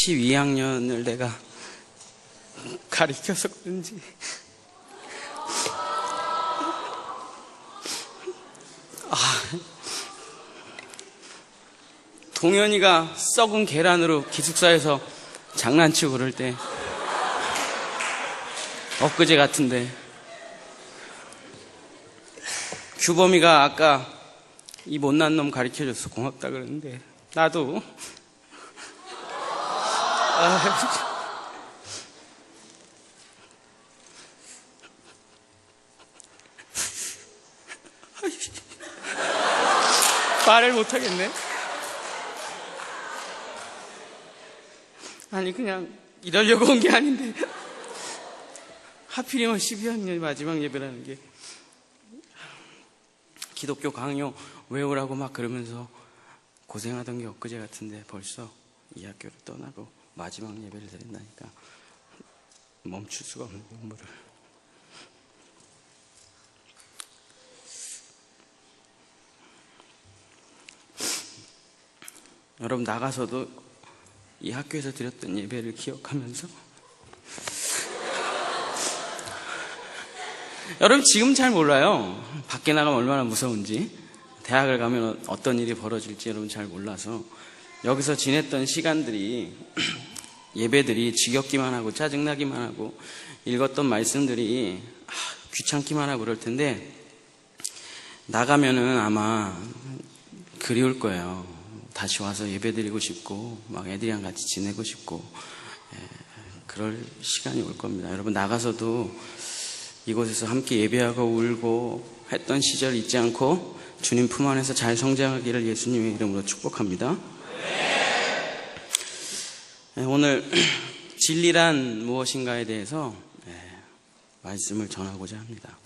12학년을 내가 가르쳐서 그런지 동현이가 썩은 계란으로 기숙사에서 장난치고 그럴 때 엊그제 같은데 규범이가 아까 이 못난 놈 가르쳐줘서 고맙다 그러는데 나도 말을 못하겠네. 아니 그냥 이러려고 온 게 아닌데 하필이면 12학년 마지막 예배라는 게 기독교 강요 외우라고 막 그러면서 고생하던 게 엊그제 같은데 벌써 이 학교를 떠나고 마지막 예배를 드린다니까 멈출 수가 없는 눈물을. 여러분 나가서도 이 학교에서 드렸던 예배를 기억하면서 여러분 지금 잘 몰라요. 밖에 나가면 얼마나 무서운지, 대학을 가면 어떤 일이 벌어질지 여러분 잘 몰라서 여기서 지냈던 시간들이 예배들이 지겹기만 하고 짜증나기만 하고 읽었던 말씀들이 귀찮기만 하고 그럴 텐데 나가면은 아마 그리울 거예요. 다시 와서 예배드리고 싶고 막 애들이랑 같이 지내고 싶고 그럴 시간이 올 겁니다. 여러분 나가서도 이곳에서 함께 예배하고 울고 했던 시절 잊지 않고 주님 품 안에서 잘 성장하기를 예수님의 이름으로 축복합니다. 오늘 진리란 무엇인가에 대해서 말씀을 전하고자 합니다.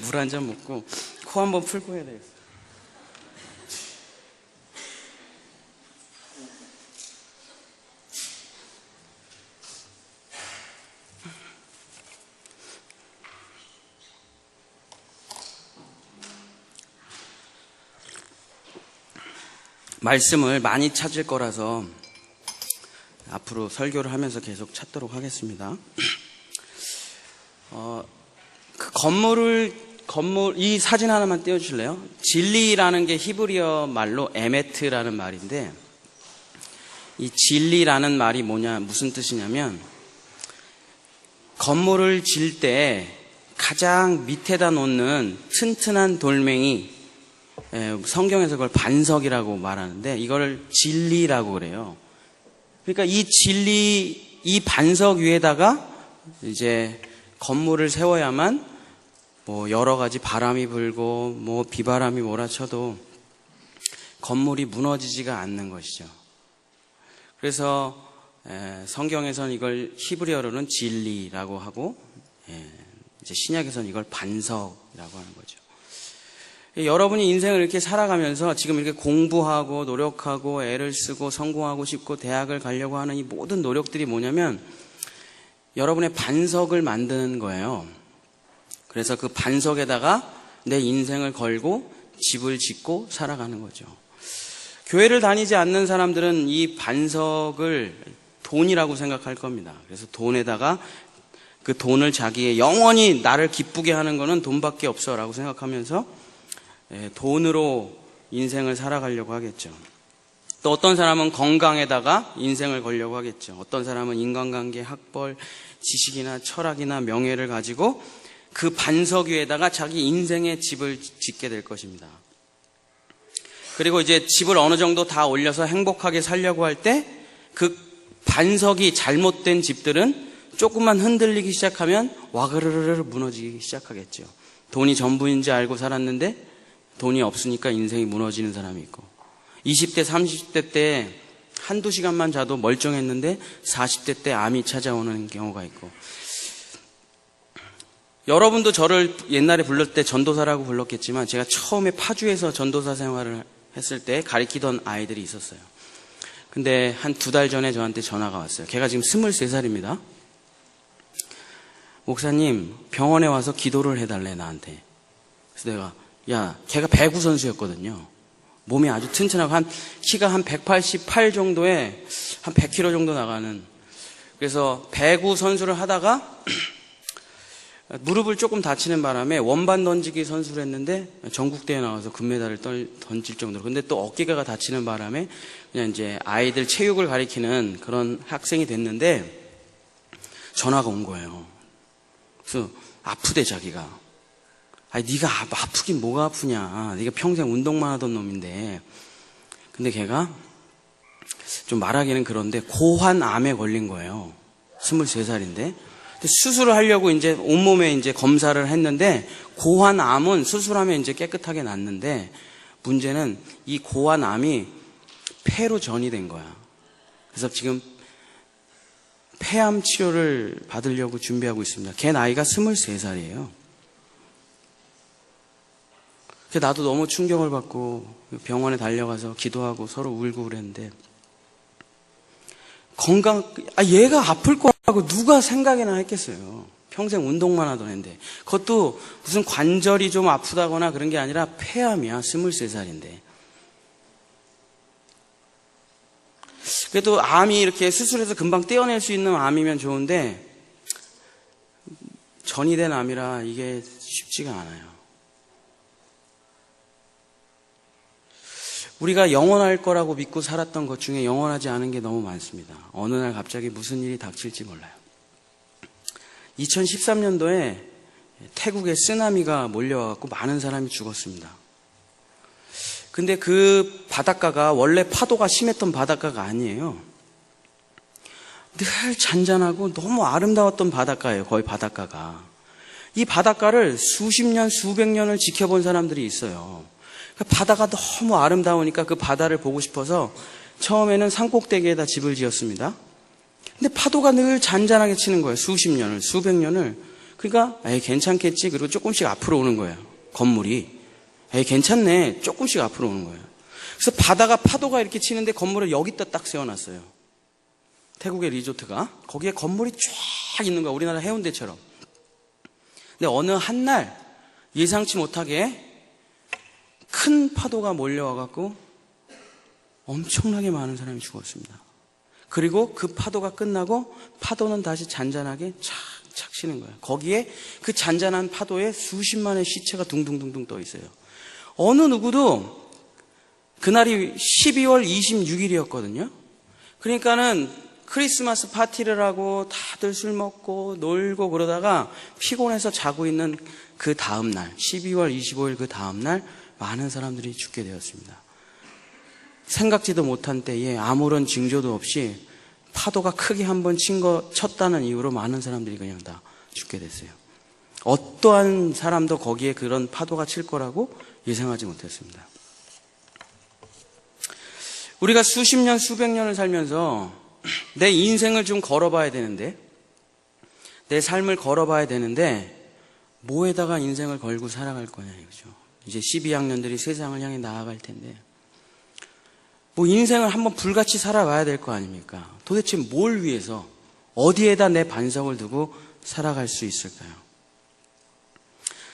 물 한 잔 먹고 코 한번 풀고 해야 되겠어요. 말씀을 많이 찾을 거라서 앞으로 설교를 하면서 계속 찾도록 하겠습니다. 이 사진 하나만 띄워주실래요? 진리라는 게 히브리어 말로 에메트라는 말인데 이 진리라는 말이 무슨 뜻이냐면 건물을 질 때 가장 밑에다 놓는 튼튼한 돌멩이, 성경에서 그걸 반석이라고 말하는데 이걸 진리라고 그래요. 그러니까 이 진리, 이 반석 위에다가 이제 건물을 세워야만 여러 가지 바람이 불고 비바람이 몰아쳐도 건물이 무너지지가 않는 것이죠. 그래서 성경에서는 이걸 히브리어로는 진리라고 하고 이제 신약에서는 이걸 반석이라고 하는 거죠. 여러분이 인생을 이렇게 살아가면서 지금 이렇게 공부하고 노력하고 애를 쓰고 성공하고 싶고 대학을 가려고 하는 이 모든 노력들이 뭐냐면 여러분의 반석을 만드는 거예요. 그래서 그 반석에다가 내 인생을 걸고 집을 짓고 살아가는 거죠. 교회를 다니지 않는 사람들은 이 반석을 돈이라고 생각할 겁니다. 그래서 돈에다가 그 돈을 자기의 영원히 나를 기쁘게 하는 거는 돈밖에 없어 라고 생각하면서 돈으로 인생을 살아가려고 하겠죠. 또 어떤 사람은 건강에다가 인생을 걸려고 하겠죠. 어떤 사람은 인간관계, 학벌, 지식이나 철학이나 명예를 가지고 그 반석 위에다가 자기 인생의 집을 짓게 될 것입니다. 그리고 이제 집을 어느 정도 다 올려서 행복하게 살려고 할 때 그 반석이 잘못된 집들은 조금만 흔들리기 시작하면 와그르르 무너지기 시작하겠죠. 돈이 전부인지 알고 살았는데 돈이 없으니까 인생이 무너지는 사람이 있고 20대, 30대 때 한두 시간만 자도 멀쩡했는데 40대 때 암이 찾아오는 경우가 있고 여러분도 저를 옛날에 불렀을 때 전도사라고 불렀겠지만 제가 처음에 파주에서 전도사 생활을 했을 때 가르치던 아이들이 있었어요. 근데 한 2달 전에 저한테 전화가 왔어요. 걔가 지금 23살입니다. 목사님 병원에 와서 기도를 해달래 나한테. 그래서 내가 걔가 배구 선수였거든요. 몸이 아주 튼튼하고 키가 한 188 정도에 한 100kg 정도 나가는. 그래서 배구 선수를 하다가 무릎을 조금 다치는 바람에 원반 던지기 선수를 했는데 전국대회 나와서 금메달을 던질 정도로. 근데 또 어깨가 다치는 바람에 그냥 이제 아이들 체육을 가리키는 그런 학생이 됐는데 전화가 온 거예요. 그래서 아프대 자기가. 아니 네가 아프긴 뭐가 아프냐. 네가 평생 운동만 하던 놈인데. 근데 걔가 좀 말하기는 그런데 고환암에 걸린 거예요. 23살인데. 수술을 하려고 이제 온몸에 이제 검사를 했는데 고환암은 수술하면 이제 깨끗하게 낫는데 문제는 이 고환암이 폐로 전이된 거야. 그래서 지금 폐암 치료를 받으려고 준비하고 있습니다. 걔 나이가 23살이에요. 나도 너무 충격을 받고 병원에 달려가서 기도하고 서로 울고 그랬는데 얘가 아플 거라고 누가 생각이나 했겠어요. 평생 운동만 하던 애인데. 그것도 무슨 관절이 좀 아프다거나 그런 게 아니라 폐암이야. 23살인데. 그래도 암이 이렇게 수술해서 금방 떼어낼 수 있는 암이면 좋은데 전이 된 암이라 이게 쉽지가 않아요. 우리가 영원할 거라고 믿고 살았던 것 중에 영원하지 않은 게 너무 많습니다. 어느 날 갑자기 무슨 일이 닥칠지 몰라요. 2013년도에 태국에 쓰나미가 몰려와서 많은 사람이 죽었습니다. 근데 그 바닷가가 원래 파도가 심했던 바닷가가 아니에요. 늘 잔잔하고 너무 아름다웠던 바닷가예요. 거의 바닷가가. 이 바닷가를 수십 년, 수백 년을 지켜본 사람들이 있어요. 바다가 너무 아름다우니까 그 바다를 보고 싶어서 처음에는 산꼭대기에다 집을 지었습니다. 근데 파도가 늘 잔잔하게 치는 거예요. 수십 년을, 수백 년을. 그러니까 에이 괜찮겠지. 그리고 조금씩 앞으로 오는 거예요. 건물이. 에이 괜찮네. 조금씩 앞으로 오는 거예요. 그래서 파도가 이렇게 치는데 건물을 여기다 딱 세워놨어요. 태국의 리조트가. 거기에 건물이 쫙 있는 거야. 우리나라 해운대처럼. 근데 어느 한 날 예상치 못하게 큰 파도가 몰려와갖고 엄청나게 많은 사람이 죽었습니다. 그리고 그 파도가 끝나고 파도는 다시 잔잔하게 착착 치는 거예요. 거기에 그 잔잔한 파도에 수십만의 시체가 둥둥둥둥 떠 있어요. 어느 누구도 그날이 12월 26일이었거든요. 그러니까는 크리스마스 파티를 하고 다들 술 먹고 놀고 그러다가 피곤해서 자고 있는 그 다음날 12월 25일 그 다음날 많은 사람들이 죽게 되었습니다. 생각지도 못한 때에 아무런 징조도 없이 파도가 크게 한번 쳤다는 이유로 많은 사람들이 그냥 다 죽게 됐어요. 어떠한 사람도 거기에 그런 파도가 칠 거라고 예상하지 못했습니다. 우리가 수십 년, 수백 년을 살면서 내 인생을 좀 걸어봐야 되는데, 내 삶을 걸어봐야 되는데 뭐에다가 인생을 걸고 살아갈 거냐 이거죠. 이제 12학년들이 세상을 향해 나아갈 텐데 뭐 인생을 한번 불같이 살아봐야 될 거 아닙니까? 도대체 뭘 위해서 어디에다 내 반석을 두고 살아갈 수 있을까요?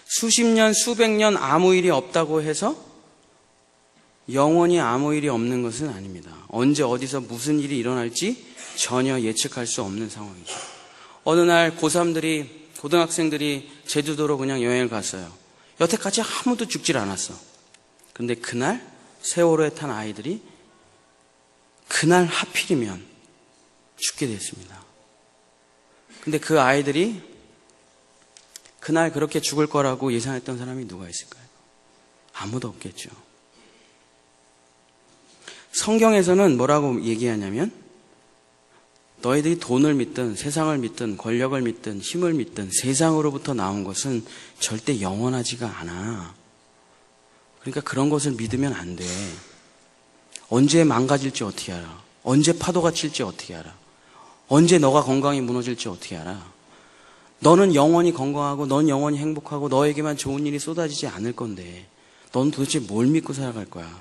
수십 년, 수백 년 아무 일이 없다고 해서 영원히 아무 일이 없는 것은 아닙니다. 언제 어디서 무슨 일이 일어날지 전혀 예측할 수 없는 상황이죠. 어느 날 고등학생들이 제주도로 그냥 여행을 갔어요. 여태까지 아무도 죽질 않았어. 근데 그날 세월호에 탄 아이들이 그날 하필이면 죽게 됐습니다. 근데 그 아이들이 그날 그렇게 죽을 거라고 예상했던 사람이 누가 있을까요? 아무도 없겠죠. 성경에서는 뭐라고 얘기하냐면 너희들이 돈을 믿든 세상을 믿든 권력을 믿든 힘을 믿든 세상으로부터 나온 것은 절대 영원하지가 않아. 그러니까 그런 것을 믿으면 안 돼. 언제 망가질지 어떻게 알아? 언제 파도가 칠지 어떻게 알아? 언제 너가 건강이 무너질지 어떻게 알아? 너는 영원히 건강하고 넌 영원히 행복하고 너에게만 좋은 일이 쏟아지지 않을 건데 넌 도대체 뭘 믿고 살아갈 거야?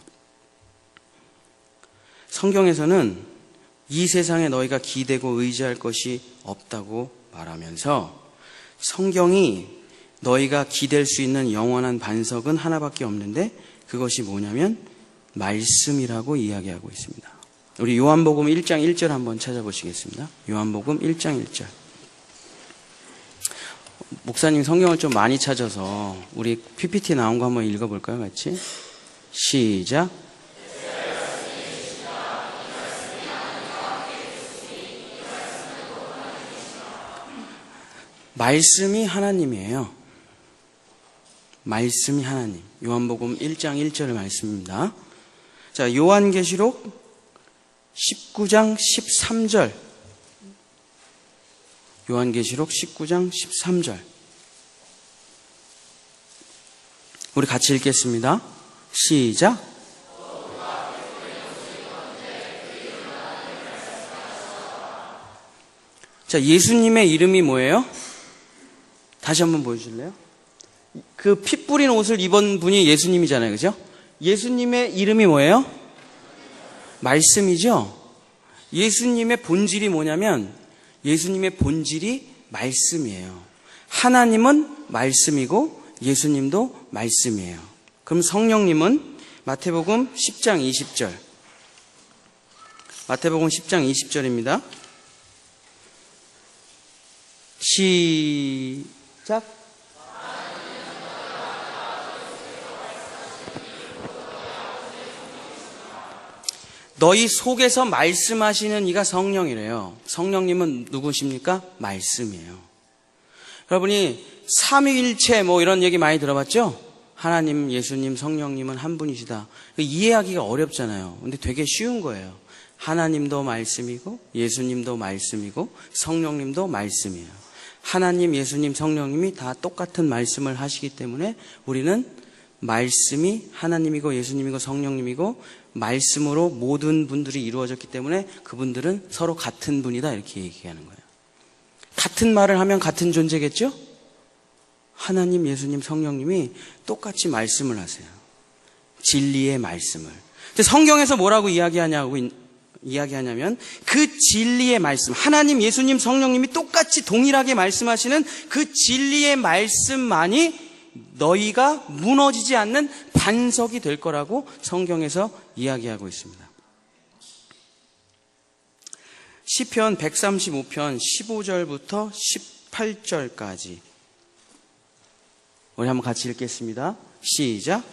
성경에서는 이 세상에 너희가 기대고 의지할 것이 없다고 말하면서 성경이 너희가 기댈 수 있는 영원한 반석은 하나밖에 없는데 그것이 뭐냐면 말씀이라고 이야기하고 있습니다. 우리 요한복음 1장 1절 한번 찾아보시겠습니다. 요한복음 1장 1절. 목사님 성경을 좀 많이 찾아서 우리 PPT 나온 거 한번 읽어볼까요, 같이? 시작. 말씀이 하나님이에요. 말씀이 하나님. 요한복음 1장 1절의 말씀입니다. 자, 요한계시록 19장 13절. 요한계시록 19장 13절. 우리 같이 읽겠습니다. 시작. 자, 예수님의 이름이 뭐예요? 다시 한번 보여줄래요? 그 피 뿌린 옷을 입은 분이 예수님이잖아요. 그죠? 예수님의 이름이 뭐예요? 말씀이죠? 예수님의 본질이 뭐냐면 예수님의 본질이 말씀이에요. 하나님은 말씀이고 예수님도 말씀이에요. 그럼 성령님은 마태복음 10장 20절. 마태복음 10장 20절입니다. 시작. 너희 속에서 말씀하시는 이가 성령이래요. 성령님은 누구십니까? 말씀이에요. 여러분이 삼위일체 뭐 이런 얘기 많이 들어봤죠? 하나님, 예수님, 성령님은 한 분이시다. 이해하기가 어렵잖아요. 근데 되게 쉬운 거예요. 하나님도 말씀이고 예수님도 말씀이고 성령님도 말씀이에요. 하나님, 예수님, 성령님이 다 똑같은 말씀을 하시기 때문에 우리는 말씀이 하나님이고 예수님이고 성령님이고 말씀으로 모든 분들이 이루어졌기 때문에 그분들은 서로 같은 분이다 이렇게 얘기하는 거예요. 같은 말을 하면 같은 존재겠죠? 하나님, 예수님, 성령님이 똑같이 말씀을 하세요. 진리의 말씀을. 근데 성경에서 뭐라고 이야기하냐면 그 진리의 말씀, 하나님, 예수님, 성령님이 똑같이 동일하게 말씀하시는 그 진리의 말씀만이 너희가 무너지지 않는 반석이 될 거라고 성경에서 이야기하고 있습니다. 시편 135편 15절부터 18절까지 우리 한번 같이 읽겠습니다. 시작.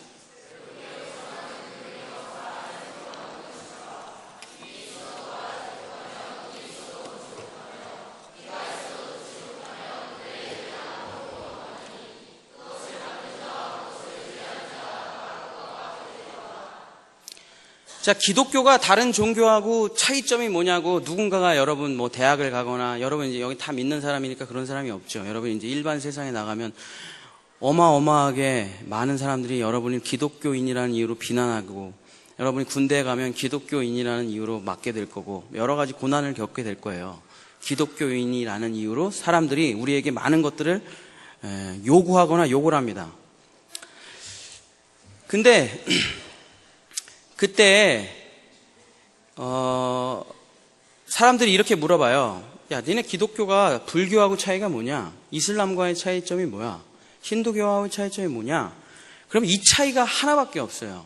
자, 기독교가 다른 종교하고 차이점이 뭐냐고 누군가가 여러분 뭐 대학을 가거나 여러분 이제 여기 다 믿는 사람이니까 그런 사람이 없죠. 여러분 이제 일반 세상에 나가면 어마어마하게 많은 사람들이 여러분이 기독교인이라는 이유로 비난하고 여러분이 군대에 가면 기독교인이라는 이유로 맞게 될 거고 여러 가지 고난을 겪게 될 거예요. 기독교인이라는 이유로 사람들이 우리에게 많은 것들을 요구하거나 요구를 합니다. 근데 그때 사람들이 이렇게 물어봐요. 야, 니네 기독교가 불교하고 차이가 뭐냐? 이슬람과의 차이점이 뭐야? 힌두교하고의 차이점이 뭐냐? 그럼 이 차이가 하나밖에 없어요.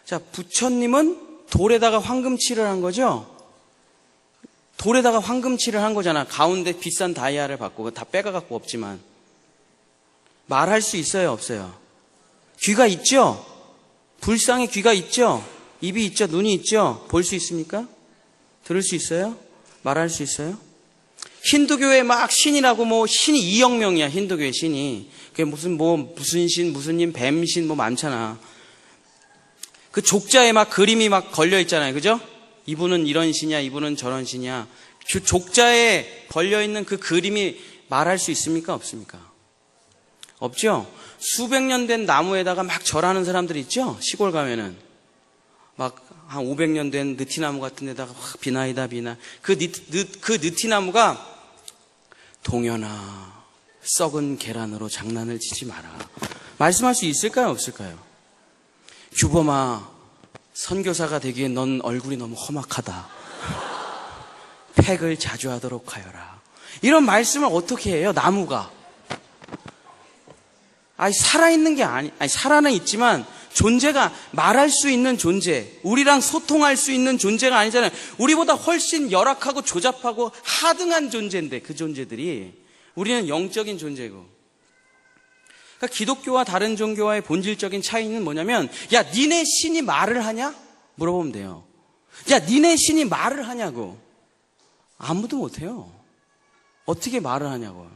자, 부처님은 돌에다가 황금칠을 한 거죠? 돌에다가 황금칠을 한 거잖아. 가운데 비싼 다이아를 받고 다 빼가갖고 없지만 말할 수 있어요, 없어요? 귀가 있죠? 불상에 귀가 있죠? 입이 있죠? 눈이 있죠? 볼 수 있습니까? 들을 수 있어요? 말할 수 있어요? 힌두교에 막 신이라고 뭐 신이 2억 명이야. 힌두교의 신이. 그게 무슨 신, 무슨 님, 뱀신 뭐 많잖아. 그 족자에 막 그림이 막 걸려 있잖아요. 그죠? 이분은 이런 신이야, 이분은 저런 신이야. 그 족자에 걸려 있는 그 그림이 말할 수 있습니까? 없습니까? 없죠? 수백 년 된 나무에다가 막 절하는 사람들 있죠? 시골 가면은. 막 한 500년 된 느티나무 같은 데다가 확 비나이다 비나. 그 느티나무가 동현아, 썩은 계란으로 장난을 치지 마라. 말씀할 수 있을까요? 없을까요? 규범아, 선교사가 되기엔 넌 얼굴이 너무 험악하다. 팩을 자주 하도록 하여라. 이런 말씀을 어떻게 해요? 나무가. 살아있는 게 살아는 있지만 존재가 말할 수 있는 존재, 우리랑 소통할 수 있는 존재가 아니잖아요. 우리보다 훨씬 열악하고 조잡하고 하등한 존재인데 그 존재들이 우리는 영적인 존재고. 그러니까 기독교와 다른 종교와의 본질적인 차이는 뭐냐면 야 니네 신이 말을 하냐? 물어보면 돼요. 야 니네 신이 말을 하냐고. 아무도 못해요. 어떻게 말을 하냐고요.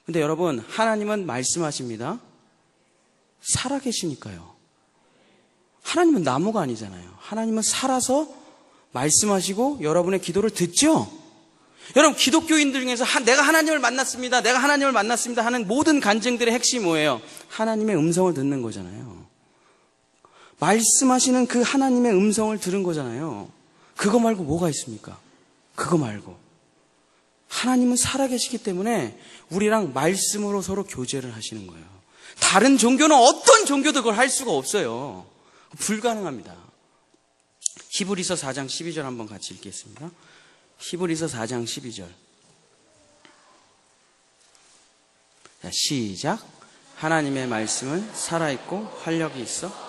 근데 여러분 하나님은 말씀하십니다. 살아계시니까요. 하나님은 나무가 아니잖아요. 하나님은 살아서 말씀하시고 여러분의 기도를 듣죠. 여러분 기독교인들 중에서 내가 하나님을 만났습니다. 내가 하나님을 만났습니다 하는 모든 간증들의 핵심이 뭐예요? 하나님의 음성을 듣는 거잖아요. 말씀하시는 그 하나님의 음성을 들은 거잖아요. 그거 말고 뭐가 있습니까? 그거 말고. 하나님은 살아계시기 때문에 우리랑 말씀으로 서로 교제를 하시는 거예요. 다른 종교는 어떤 종교도 그걸 할 수가 없어요. 불가능합니다. 히브리서 4장 12절 한번 같이 읽겠습니다. 히브리서 4장 12절. 자, 시작. 하나님의 말씀은 살아있고 활력이 있어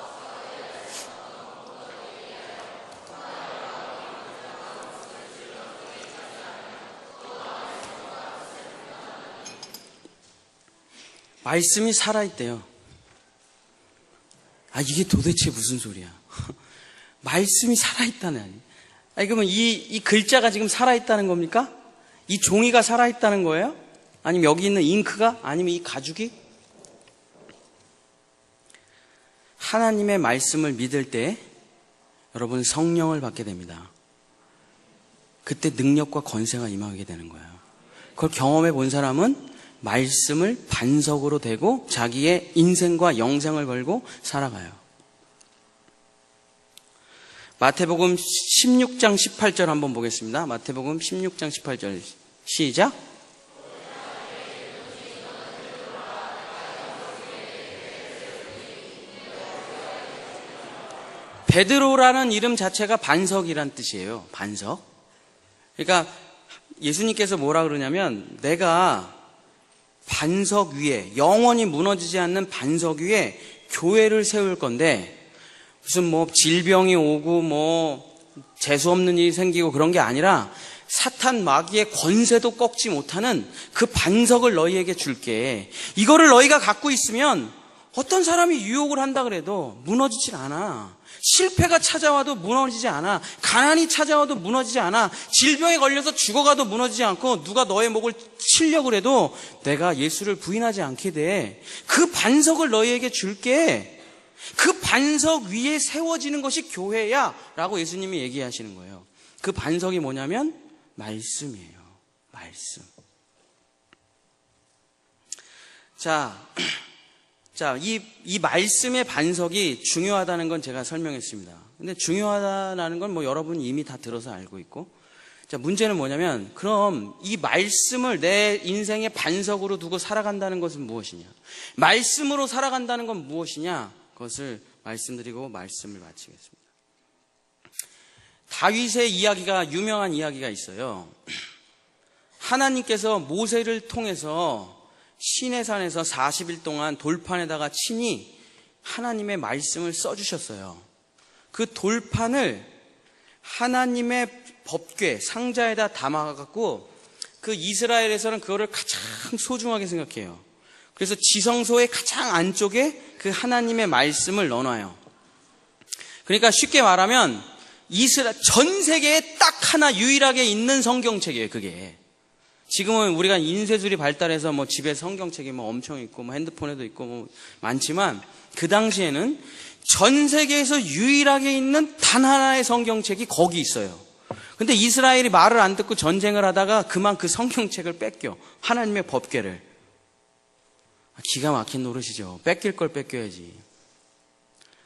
말씀이 살아있대요. 아, 이게 도대체 무슨 소리야? 말씀이 살아있다네. 아니, 그러면 이 글자가 지금 살아있다는 겁니까? 이 종이가 살아있다는 거예요? 아니면 여기 있는 잉크가? 아니면 이 가죽이? 하나님의 말씀을 믿을 때 여러분 성령을 받게 됩니다. 그때 능력과 권세가 임하게 되는 거예요. 그걸 경험해 본 사람은 말씀을 반석으로 대고 자기의 인생과 영생을 걸고 살아가요. 마태복음 16장 18절 한번 보겠습니다. 마태복음 16장 18절 시작. 베드로라는 이름 자체가 반석이란 뜻이에요. 반석. 그러니까 예수님께서 뭐라 그러냐면 내가 반석 위에 영원히 무너지지 않는 반석 위에 교회를 세울 건데 무슨 뭐 질병이 오고 뭐 재수 없는 일이 생기고 그런 게 아니라 사탄 마귀의 권세도 꺾지 못하는 그 반석을 너희에게 줄게. 이거를 너희가 갖고 있으면 어떤 사람이 유혹을 한다 그래도 무너지질 않아. 실패가 찾아와도 무너지지 않아. 가난이 찾아와도 무너지지 않아. 질병에 걸려서 죽어가도 무너지지 않고 누가 너의 목을 치려고 해도 내가 예수를 부인하지 않게 돼. 그 반석을 너희에게 줄게. 그 반석 위에 세워지는 것이 교회야 라고 예수님이 얘기하시는 거예요. 그 반석이 뭐냐면 말씀이에요. 말씀. 자, 이 말씀의 반석이 중요하다는 건 제가 설명했습니다. 근데 중요하다는 건 뭐 여러분이 이미 다 들어서 알고 있고. 자, 문제는 뭐냐면, 그럼 이 말씀을 내 인생의 반석으로 두고 살아간다는 것은 무엇이냐? 말씀으로 살아간다는 건 무엇이냐? 그것을 말씀드리고 말씀을 마치겠습니다. 다윗의 이야기가, 유명한 이야기가 있어요. 하나님께서 모세를 통해서 시내산에서 40일 동안 돌판에다가 친히 하나님의 말씀을 써주셨어요. 그 돌판을 하나님의 법궤, 상자에다 담아갖고 그 이스라엘에서는 그거를 가장 소중하게 생각해요. 그래서 지성소의 가장 안쪽에 그 하나님의 말씀을 넣어놔요. 그러니까 쉽게 말하면 전 세계에 딱 하나 유일하게 있는 성경책이에요, 그게. 지금은 우리가 인쇄술이 발달해서 뭐 집에 성경책이 뭐 엄청 있고 뭐 핸드폰에도 있고 뭐 많지만 그 당시에는 전 세계에서 유일하게 있는 단 하나의 성경책이 거기 있어요. 근데 이스라엘이 말을 안 듣고 전쟁을 하다가 그만 그 성경책을 뺏겨. 하나님의 법궤를. 기가 막힌 노릇이죠. 뺏길 걸 뺏겨야지.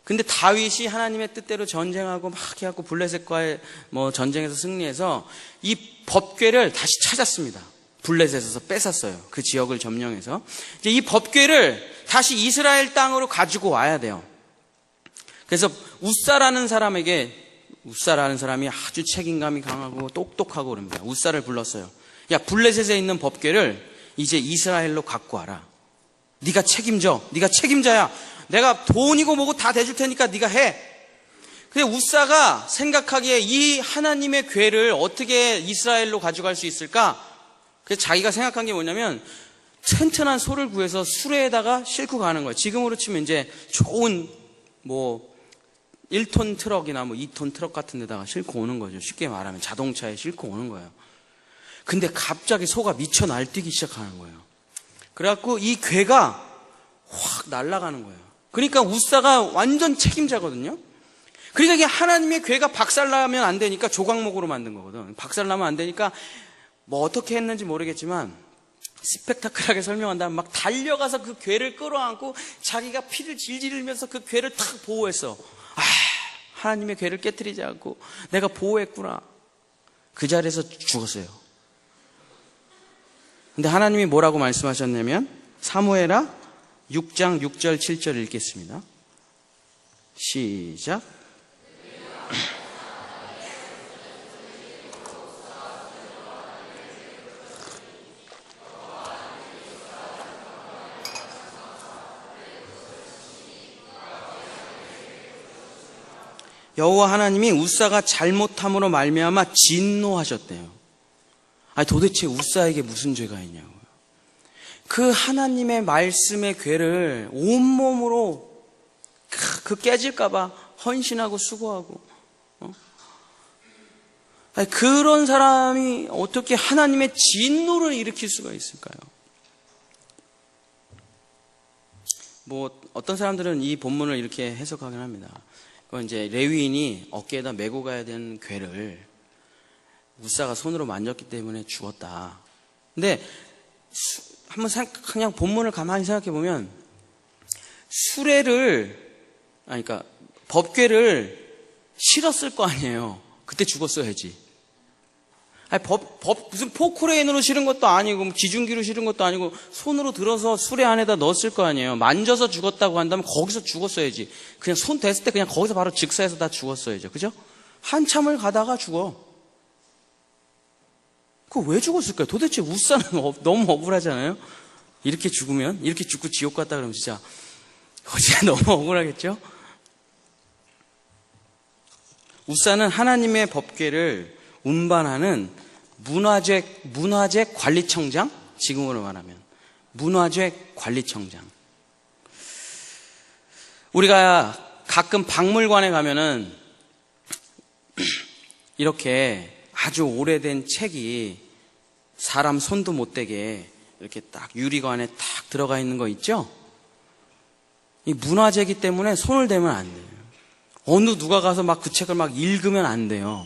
근데 다윗이 하나님의 뜻대로 전쟁하고 막 해갖고 블레셋과의 뭐 전쟁에서 승리해서 이 법궤를 다시 찾았습니다. 블레셋에서 뺏었어요. 그 지역을 점령해서. 이제 이 법궤를 다시 이스라엘 땅으로 가지고 와야 돼요. 그래서 우사라는 사람이 아주 책임감이 강하고 똑똑하고 그럽니다. 우사를 불렀어요. 야, 블레셋에 있는 법궤를 이제 이스라엘로 갖고 와라. 네가 책임져. 네가 책임자야. 내가 돈이고 뭐고 다 대줄 테니까 네가 해. 근데 우사가 생각하기에 이 하나님의 궤를 어떻게 이스라엘로 가져갈 수 있을까? 그래서 자기가 생각한 게 뭐냐면 튼튼한 소를 구해서 수레에다가 싣고 가는 거예요. 지금으로 치면 이제 좋은 뭐 1톤 트럭이나 뭐 2톤 트럭 같은 데다가 싣고 오는 거죠. 쉽게 말하면 자동차에 싣고 오는 거예요. 근데 갑자기 소가 미쳐 날뛰기 시작하는 거예요. 그래갖고 이 궤가 확 날아가는 거예요. 그러니까 우사가 완전 책임자거든요. 그러니까 이게 하나님의 궤가 박살나면 안 되니까 조각목으로 만든 거거든. 박살나면 안 되니까 뭐 어떻게 했는지 모르겠지만 스펙타클하게 설명한다면 막 달려가서 그 궤를 끌어안고 자기가 피를 질질 흘리면서 그 궤를 탁 보호했어. 하나님의 궤를 깨트리지 않고 내가 보호했구나. 그 자리에서 죽었어요. 근데 하나님이 뭐라고 말씀하셨냐면 사무엘하 6장 6절 7절 읽겠습니다. 시작. 여호와 하나님이 우사가 잘못함으로 말미암아 진노하셨대요. 아니 도대체 우사에게 무슨 죄가 있냐고요. 그 하나님의 말씀의 궤를 온몸으로 그 깨질까봐 헌신하고 수고하고 아니, 그런 사람이 어떻게 하나님의 진노를 일으킬 수가 있을까요? 뭐 어떤 사람들은 이 본문을 이렇게 해석하긴 합니다. 그건 이제 레위인이 어깨에다 메고 가야 되는 궤를 우사가 손으로 만졌기 때문에 죽었다. 근데 한번 그냥 본문을 가만히 생각해 보면 수레를 그러니까 법궤를 실었을 거 아니에요. 그때 죽었어야지. 아니, 무슨 포크레인으로 실은 것도 아니고 기중기로 실은 것도 아니고 손으로 들어서 수레 안에다 넣었을 거 아니에요. 만져서 죽었다고 한다면 거기서 죽었어야지. 그냥 손 댔을 때 그냥 거기서 바로 즉사해서 다 죽었어야죠. 그죠? 한참을 가다가 죽어. 그거 왜 죽었을까요? 도대체 우사는 너무 억울하잖아요. 이렇게 죽으면 이렇게 죽고 지옥 갔다 그러면 진짜 너무 억울하겠죠? 우사는 하나님의 법궤를 운반하는 문화재 관리청장? 지금으로 말하면 문화재 관리청장. 우리가 가끔 박물관에 가면은 이렇게 아주 오래된 책이 사람 손도 못 대게 이렇게 딱 유리관에 딱 들어가 있는 거 있죠? 이 문화재이기 때문에 손을 대면 안 돼요. 어느 누가 가서 막 그 책을 막 읽으면 안 돼요.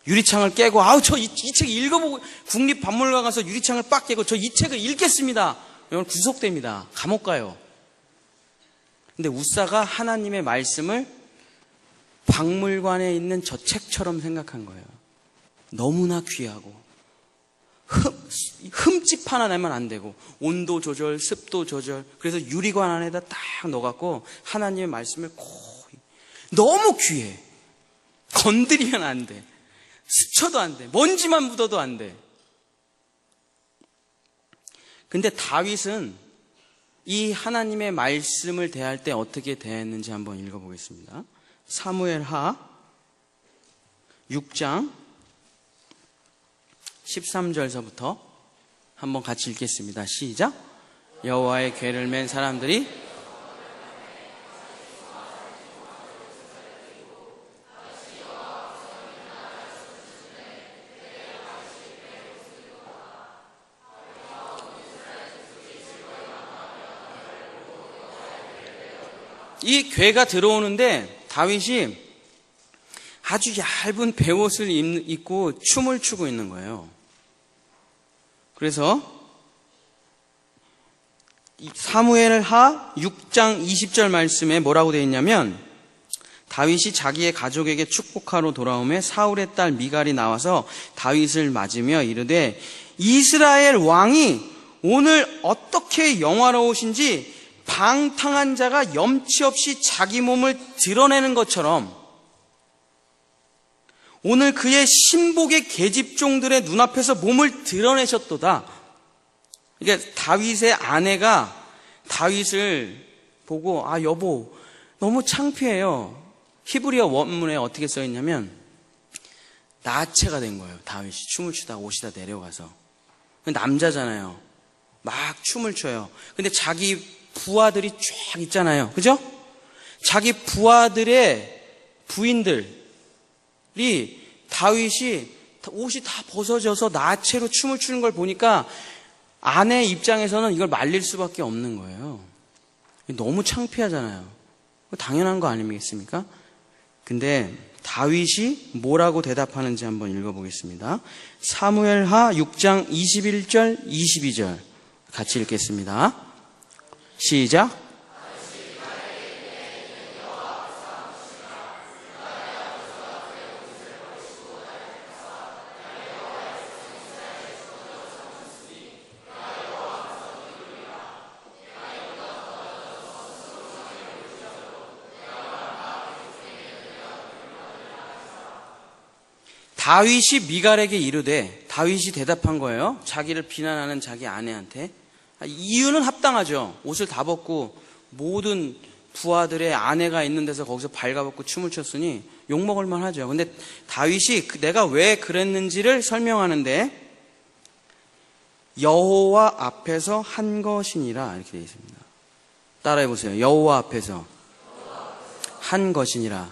유리창을 깨고 저 이 책 읽어보고 국립박물관 가서 유리창을 빡 깨고 저 이 책을 읽겠습니다. 이건 구속됩니다. 감옥 가요. 근데 우사가 하나님의 말씀을 박물관에 있는 저 책처럼 생각한 거예요. 너무나 귀하고 흠집 하나 내면 안 되고 온도 조절, 습도 조절. 그래서 유리관 안에다 딱 넣어갖고 하나님의 말씀을 거의 너무 귀해. 건드리면 안 돼. 스쳐도 안 돼. 먼지만 묻어도 안 돼. 근데 다윗은 이 하나님의 말씀을 대할 때 어떻게 대했는지 한번 읽어보겠습니다. 사무엘하 6장 13절서부터 한번 같이 읽겠습니다. 시작. 여호와의 궤를 맨 사람들이 이 궤가 들어오는데 다윗이 아주 얇은 베옷을 입고 춤을 추고 있는 거예요. 그래서 사무엘하 6장 20절 말씀에 뭐라고 되어 있냐면 다윗이 자기의 가족에게 축복하러 돌아오매 사울의 딸 미갈이 나와서 다윗을 맞으며 이르되 이스라엘 왕이 오늘 어떻게 영화로우신지 방탕한 자가 염치 없이 자기 몸을 드러내는 것처럼 오늘 그의 신복의 계집종들의 눈앞에서 몸을 드러내셨도다. 그러니까 다윗의 아내가 다윗을 보고 아 여보 너무 창피해요. 히브리어 원문에 어떻게 써 있냐면 나체가 된 거예요. 다윗이 춤을 추다가 옷이 다 내려가서. 남자잖아요. 막 춤을 춰요. 근데 자기 부하들이 쫙 있잖아요. 그죠? 자기 부하들의 부인들이 다윗이 옷이 다 벗어져서 나체로 춤을 추는 걸 보니까 아내 입장에서는 이걸 말릴 수밖에 없는 거예요. 너무 창피하잖아요. 당연한 거 아니겠습니까? 근데 다윗이 뭐라고 대답하는지 한번 읽어보겠습니다. 사무엘하 6장 21절 22절 같이 읽겠습니다. 시작. 다윗이 미갈에게 이르되, 다윗이 대답한 거예요. 자기를 비난하는 자기 아내한테. 이유는 합당하죠. 옷을 다 벗고 모든 부하들의 아내가 있는 데서 거기서 발가벗고 춤을 췄으니 욕먹을 만하죠. 근데 다윗이 내가 왜 그랬는지를 설명하는데 여호와 앞에서 한 것이니라 이렇게 되어 있습니다. 따라해 보세요. 여호와 앞에서 한 것이니라.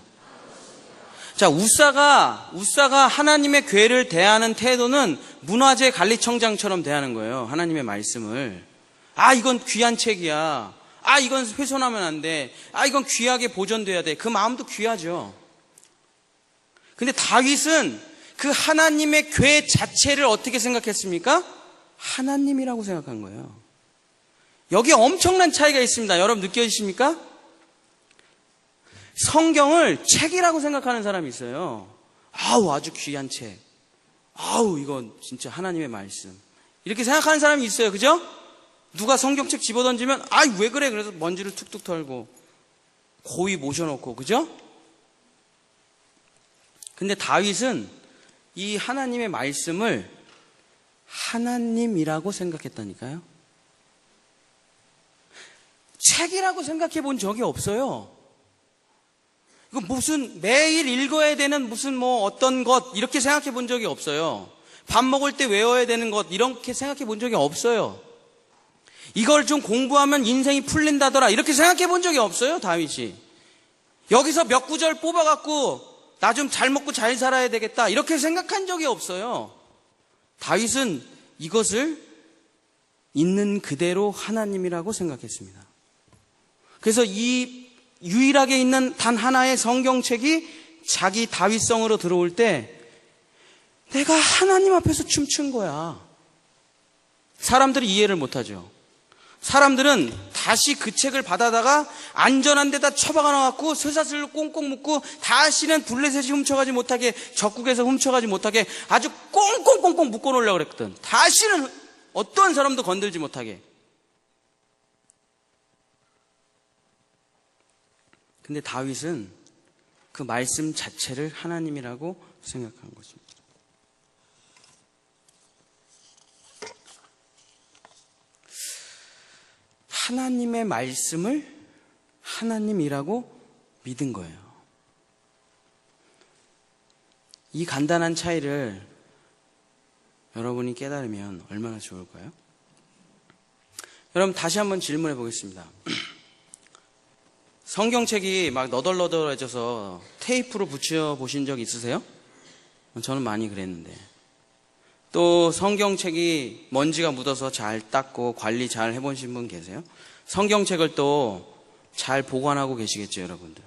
자, 우사가 하나님의 궤를 대하는 태도는 문화재 관리청장처럼 대하는 거예요. 하나님의 말씀을. 아, 이건 귀한 책이야. 아, 이건 훼손하면 안 돼. 아, 이건 귀하게 보존돼야 돼. 그 마음도 귀하죠. 근데 다윗은 그 하나님의 궤 자체를 어떻게 생각했습니까? 하나님이라고 생각한 거예요. 여기 엄청난 차이가 있습니다. 여러분 느껴지십니까? 성경을 책이라고 생각하는 사람이 있어요. 아우, 아주 귀한 책. 아우, 이건 진짜 하나님의 말씀. 이렇게 생각하는 사람이 있어요. 그죠? 누가 성경책 집어던지면, 아이, 왜 그래? 그래서 먼지를 툭툭 털고, 고이 모셔놓고, 그죠? 근데 다윗은 이 하나님의 말씀을 하나님이라고 생각했다니까요. 책이라고 생각해 본 적이 없어요. 이거 무슨 매일 읽어야 되는 무슨 뭐 어떤 것 이렇게 생각해 본 적이 없어요. 밥 먹을 때 외워야 되는 것 이렇게 생각해 본 적이 없어요. 이걸 좀 공부하면 인생이 풀린다더라 이렇게 생각해 본 적이 없어요. 다윗이. 여기서 몇 구절 뽑아갖고 나 좀 잘 먹고 잘 살아야 되겠다 이렇게 생각한 적이 없어요. 다윗은 이것을 있는 그대로 하나님이라고 생각했습니다. 그래서 이 유일하게 있는 단 하나의 성경책이 자기 다윗성으로 들어올 때 내가 하나님 앞에서 춤춘 거야. 사람들이 이해를 못하죠. 사람들은 다시 그 책을 받아다가 안전한 데다 처박아 놔갖고 쇠사슬로 꽁꽁 묶고 다시는 블레셋이 훔쳐가지 못하게 적국에서 훔쳐가지 못하게 아주 꽁꽁꽁꽁 묶어놓으려고 그랬거든. 다시는 어떤 사람도 건들지 못하게. 근데 다윗은 그 말씀 자체를 하나님이라고 생각한 것입니다. 하나님의 말씀을 하나님이라고 믿은 거예요. 이 간단한 차이를 여러분이 깨달으면 얼마나 좋을까요? 여러분 다시 한번 질문해 보겠습니다. 성경책이 막 너덜너덜해져서 테이프로 붙여보신 적 있으세요? 저는 많이 그랬는데. 또 성경책이 먼지가 묻어서 잘 닦고 관리 잘 해보신 분 계세요? 성경책을 또 잘 보관하고 계시겠죠, 여러분들.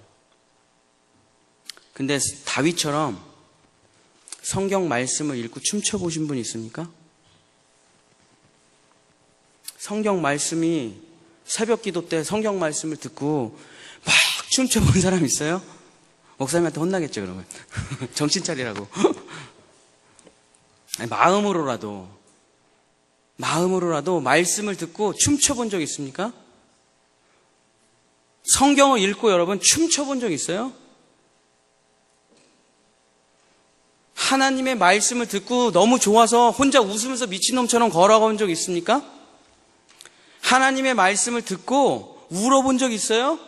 근데 다윗처럼 성경 말씀을 읽고 춤춰보신 분 있습니까? 성경 말씀이 새벽 기도 때 성경 말씀을 듣고 막 춤춰본 사람 있어요? 목사님한테 혼나겠죠, 그러면. 정신 차리라고. 아니, 마음으로라도 말씀을 듣고 춤춰본 적 있습니까? 성경을 읽고 여러분 춤춰본 적 있어요? 하나님의 말씀을 듣고 너무 좋아서 혼자 웃으면서 미친놈처럼 걸어간 적 있습니까? 하나님의 말씀을 듣고 울어본 적 있어요?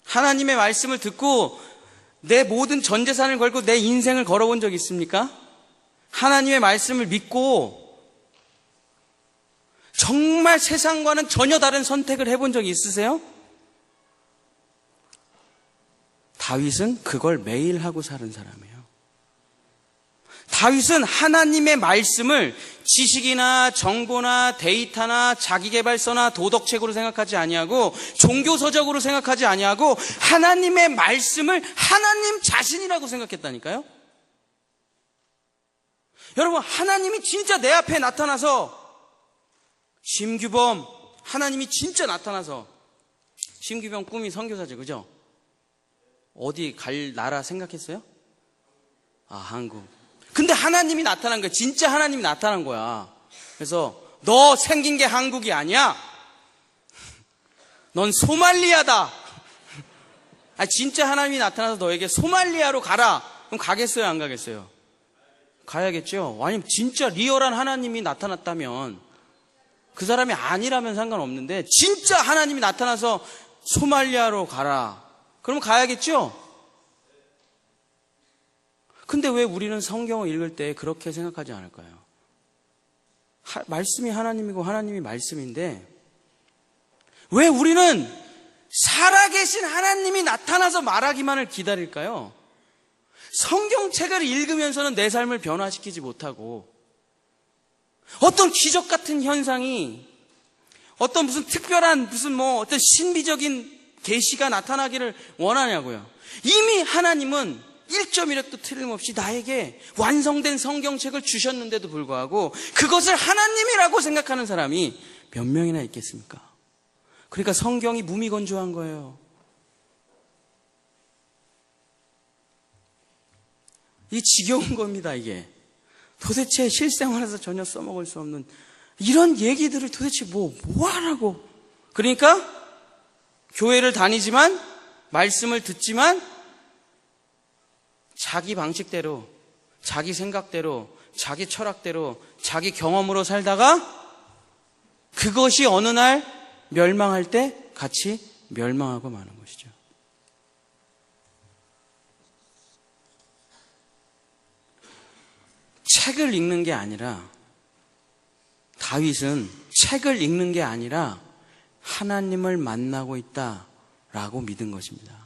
하나님의 말씀을 듣고 내 모든 전 재산을 걸고 내 인생을 걸어본 적 있습니까? 하나님의 말씀을 믿고 정말 세상과는 전혀 다른 선택을 해본 적이 있으세요? 다윗은 그걸 매일 하고 사는 사람이에요. 다윗은 하나님의 말씀을 지식이나 정보나 데이터나 자기계발서나 도덕책으로 생각하지 아니하고 종교서적으로 생각하지 아니하고 하나님의 말씀을 하나님 자신이라고 생각했다니까요. 여러분, 하나님이 진짜 내 앞에 나타나서 심규범, 하나님이 진짜 나타나서, 심규범 꿈이 선교사지, 그죠? 어디 갈 나라 생각했어요? 한국. 근데 하나님이 나타난 거야. 진짜 하나님이 나타난 거야. 그래서 너 생긴 게 한국이 아니야. 넌 소말리아다. 진짜 하나님이 나타나서 너에게 소말리아로 가라. 그럼 가겠어요, 안 가겠어요? 가야겠죠. 아니, 진짜 리얼한 하나님이 나타났다면, 그 사람이 아니라면 상관없는데 진짜 하나님이 나타나서 소말리아로 가라. 그러면 가야겠죠? 근데 왜 우리는 성경을 읽을 때 그렇게 생각하지 않을까요? 말씀이 하나님이고 하나님이 말씀인데 왜 우리는 살아계신 하나님이 나타나서 말하기만을 기다릴까요? 성경책을 읽으면서는 내 삶을 변화시키지 못하고 어떤 기적 같은 현상이 어떤 무슨 특별한 어떤 신비적인 계시가 나타나기를 원하냐고요. 이미 하나님은 1.1획도 틀림없이 나에게 완성된 성경책을 주셨는데도 불구하고 그것을 하나님이라고 생각하는 사람이 몇 명이나 있겠습니까? 그러니까 성경이 무미건조한 거예요. 이 지겨운 겁니다, 이게. 도대체 실생활에서 전혀 써먹을 수 없는 이런 얘기들을 도대체 뭐 하라고. 그러니까 교회를 다니지만 말씀을 듣지만 자기 방식대로, 자기 생각대로, 자기 철학대로, 자기 경험으로 살다가 그것이 어느 날 멸망할 때 같이 멸망하고 마는 것이죠. 책을 읽는 게 아니라, 다윗은 책을 읽는 게 아니라 하나님을 만나고 있다라고 믿은 것입니다.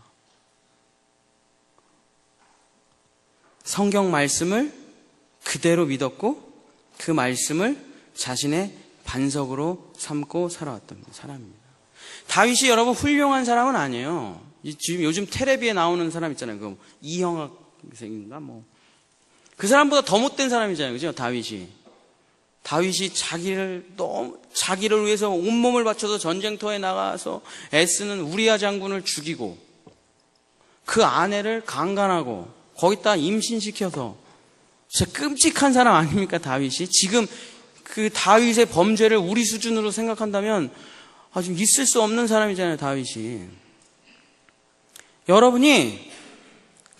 성경 말씀을 그대로 믿었고 그 말씀을 자신의 반석으로 삼고 살아왔던 사람입니다. 다윗이 여러분 훌륭한 사람은 아니에요. 지금 요즘 텔레비에 나오는 사람 있잖아요. 그 이형학 선생인가 그 사람보다 더 못된 사람이잖아요. 그죠? 다윗이 자기를 위해서 온몸을 바쳐서 전쟁터에 나가서 애쓰는 우리아 장군을 죽이고 그 아내를 강간하고 거기다 임신시켜서 진짜 끔찍한 사람 아닙니까, 다윗이? 지금 그 다윗의 범죄를 우리 수준으로 생각한다면 아주 있을 수 없는 사람이잖아요, 다윗이. 여러분이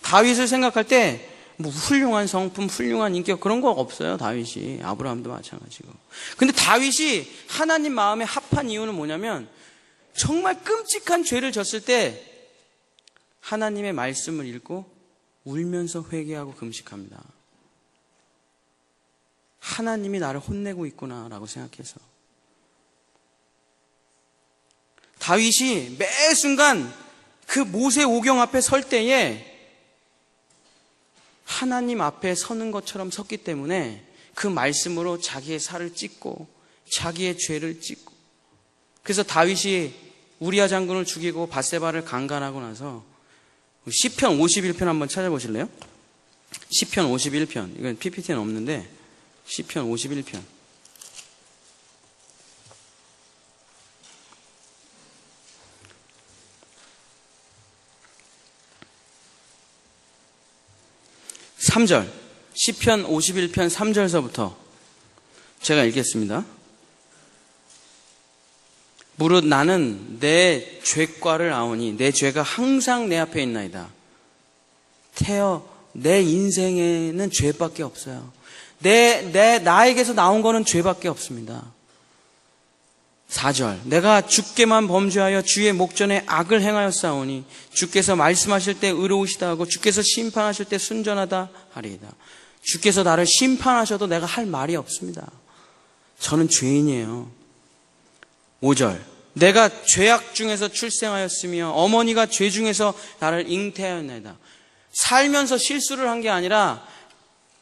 다윗을 생각할 때 훌륭한 성품, 훌륭한 인격 그런 거 없어요, 다윗이. 아브라함도 마찬가지고. 근데 다윗이 하나님 마음에 합한 이유는 뭐냐면 정말 끔찍한 죄를 졌을 때 하나님의 말씀을 읽고 울면서 회개하고 금식합니다. 하나님이 나를 혼내고 있구나라고 생각해서. 다윗이 매 순간 그 모세 오경 앞에 설 때에 하나님 앞에 서는 것처럼 섰기 때문에 그 말씀으로 자기의 살을 찢고 자기의 죄를 찢고, 그래서 다윗이 우리아 장군을 죽이고 밧세바를 강간하고 나서 시편 51편 한번 찾아보실래요? 시편 51편. 이건 PPT는 없는데 시편 51편. (3절) 시편 51편 3절서부터 제가 읽겠습니다. 무릇 나는 내 죄과를 아오니 내 죄가 항상 내 앞에 있나이다. 내 인생에는 죄밖에 없어요. 나에게서 나온 거는 죄밖에 없습니다. 4절, 내가 주께만 범죄하여 주의 목전에 악을 행하였사오니 주께서 말씀하실 때 의로우시다 하고 주께서 심판하실 때 순전하다 하리이다. 주께서 나를 심판하셔도 내가 할 말이 없습니다. 저는 죄인이에요. 5절, 내가 죄악 중에서 출생하였으며 어머니가 죄 중에서 나를 잉태하였나이다. 살면서 실수를 한 게 아니라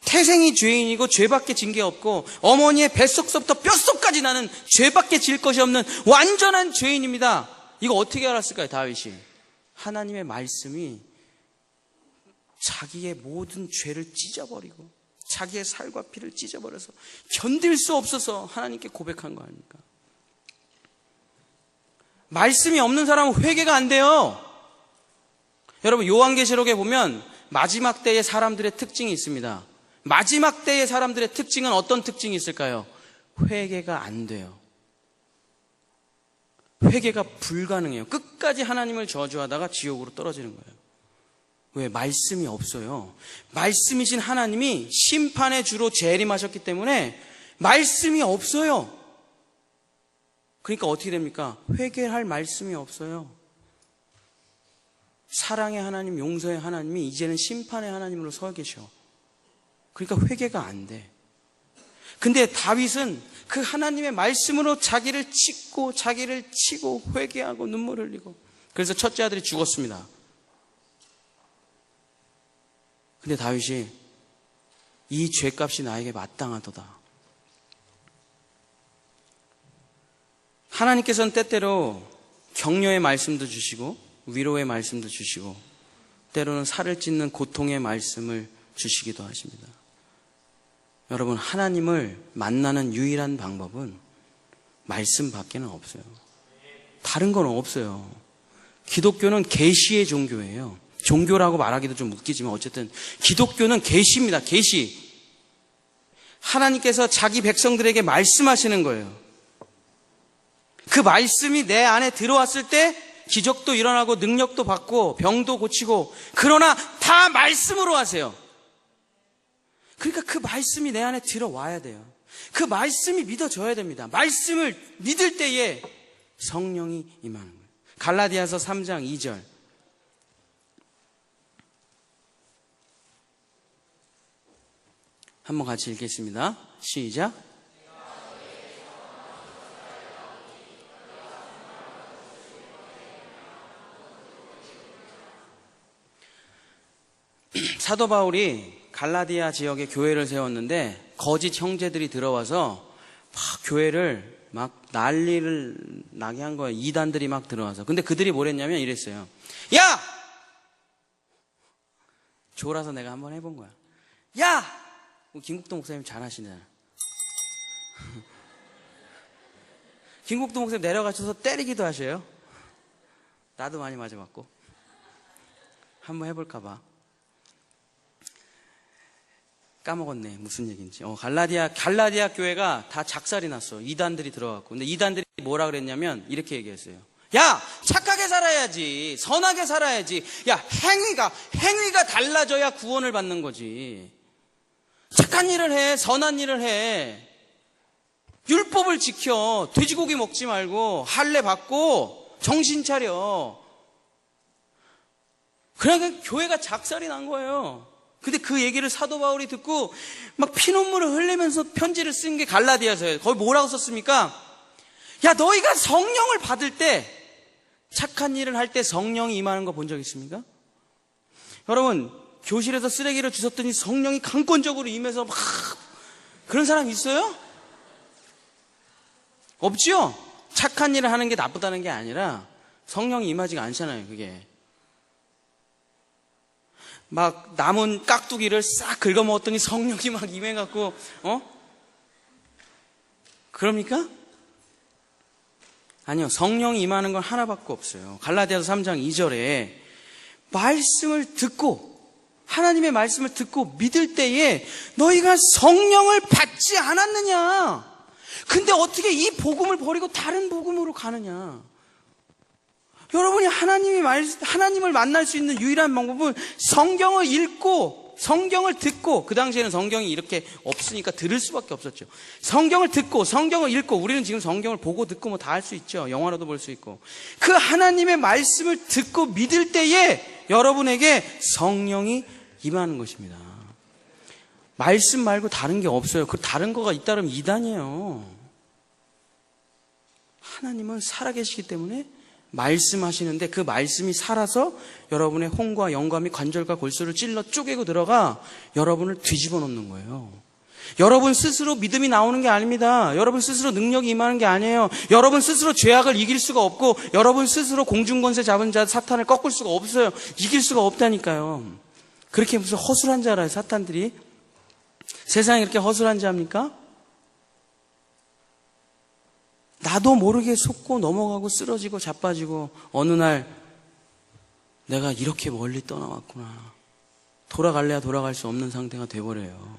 태생이 죄인이고 죄밖에 진 게 없고 어머니의 뱃속서부터 뼛속까지 나는 죄밖에 질 것이 없는 완전한 죄인입니다. 이거 어떻게 알았을까요, 다윗이? 하나님의 말씀이 자기의 모든 죄를 찢어버리고 자기의 살과 피를 찢어버려서 견딜 수 없어서 하나님께 고백한 거 아닙니까? 말씀이 없는 사람은 회개가 안 돼요. 여러분, 요한계시록에 보면 마지막 때의 사람들의 특징이 있습니다. 마지막 때의 사람들의 특징은 어떤 특징이 있을까요? 회개가 안 돼요. 회개가 불가능해요. 끝까지 하나님을 저주하다가 지옥으로 떨어지는 거예요. 왜? 말씀이 없어요. 말씀이신 하나님이 심판의 주로 재림하셨기 때문에 말씀이 없어요. 그러니까 어떻게 됩니까? 회개할 말씀이 없어요. 사랑의 하나님, 용서의 하나님이 이제는 심판의 하나님으로 서 계셔. 그러니까 회개가 안 돼. 근데 다윗은 그 하나님의 말씀으로 자기를 치고 회개하고 눈물을 흘리고, 그래서 첫째 아들이 죽었습니다. 근데 다윗이 이 죄값이 나에게 마땅하도다. 하나님께서는 때때로 격려의 말씀도 주시고 위로의 말씀도 주시고 때로는 살을 찢는 고통의 말씀을 주시기도 하십니다. 여러분, 하나님을 만나는 유일한 방법은 말씀밖에는 없어요. 다른 건 없어요. 기독교는 계시의 종교예요. 종교라고 말하기도 좀 웃기지만 어쨌든 기독교는 계시입니다. 계시. 하나님께서 자기 백성들에게 말씀하시는 거예요. 그 말씀이 내 안에 들어왔을 때 기적도 일어나고 능력도 받고 병도 고치고, 그러나 다 말씀으로 하세요. 그러니까 그 말씀이 내 안에 들어와야 돼요. 그 말씀이 믿어져야 됩니다. 말씀을 믿을 때에 성령이 임하는 거예요. 갈라디아서 3장 2절. 한번 같이 읽겠습니다. 시작. 사도 바울이 갈라디아 지역에 교회를 세웠는데 거짓 형제들이 들어와서 막 교회를 막 난리를 나게 한 거예요. 이단들이 막 들어와서. 근데 그들이 뭐랬냐면 이랬어요. 야! 졸아서 내가 한번 해본 거야. 야! 김국도 목사님 잘하시네. 김국도 목사님 내려가셔서 때리기도 하셔요. 나도 많이 맞아봤고. 한번 해볼까 봐. 까먹었네. 무슨 얘기인지. 갈라디아 교회가 다 작살이 났어. 이단들이 들어갔고. 근데 이단들이 뭐라 그랬냐면 이렇게 얘기했어요. 야, 착하게 살아야지. 선하게 살아야지. 야, 행위가 달라져야 구원을 받는 거지. 착한 일을 해. 선한 일을 해. 율법을 지켜. 돼지고기 먹지 말고 할례 받고 정신 차려. 그러니까 교회가 작살이 난 거예요. 근데 그 얘기를 사도 바울이 듣고 막 피눈물을 흘리면서 편지를 쓴 게 갈라디아서예요. 거기 뭐라고 썼습니까? 야, 너희가 성령을 받을 때, 착한 일을 할 때 성령이 임하는 거 본 적 있습니까? 여러분, 교실에서 쓰레기를 주웠더니 성령이 강권적으로 임해서 막 그런 사람 있어요? 없지요? 착한 일을 하는 게 나쁘다는 게 아니라 성령이 임하지가 않잖아요, 그게. 막 남은 깍두기를 싹 긁어먹었더니 성령이 막 임해갖고 그럽니까? 아니요, 성령이 임하는 건 하나밖에 없어요. 갈라디아서 3장 2절에 말씀을 듣고, 하나님의 말씀을 듣고 믿을 때에 너희가 성령을 받지 않았느냐? 근데 어떻게 이 복음을 버리고 다른 복음으로 가느냐? 여러분이 하나님을 만날 수 있는 유일한 방법은 성경을 읽고 성경을 듣고, 그 당시에는 성경이 이렇게 없으니까 들을 수밖에 없었죠. 성경을 듣고 성경을 읽고, 우리는 지금 성경을 보고 듣고 뭐 다 할 수 있죠. 영화로도 볼 수 있고. 그 하나님의 말씀을 듣고 믿을 때에 여러분에게 성령이 임하는 것입니다. 말씀 말고 다른 게 없어요. 그 다른 거가 있다 그러면 이단이에요. 하나님은 살아계시기 때문에 말씀하시는데, 그 말씀이 살아서 여러분의 혼과 영과 및 관절과 골수를 찔러 쪼개고 들어가 여러분을 뒤집어 놓는 거예요. 여러분 스스로 믿음이 나오는 게 아닙니다. 여러분 스스로 능력이 임하는 게 아니에요. 여러분 스스로 죄악을 이길 수가 없고, 여러분 스스로 공중권세 잡은 자 사탄을 꺾을 수가 없어요. 이길 수가 없다니까요. 그렇게 무슨 허술한 자라요, 사탄들이. 세상에 이렇게 허술한 자입니까? 나도 모르게 속고 넘어가고 쓰러지고 자빠지고, 어느 날 내가 이렇게 멀리 떠나왔구나, 돌아갈래야 돌아갈 수 없는 상태가 돼버려요.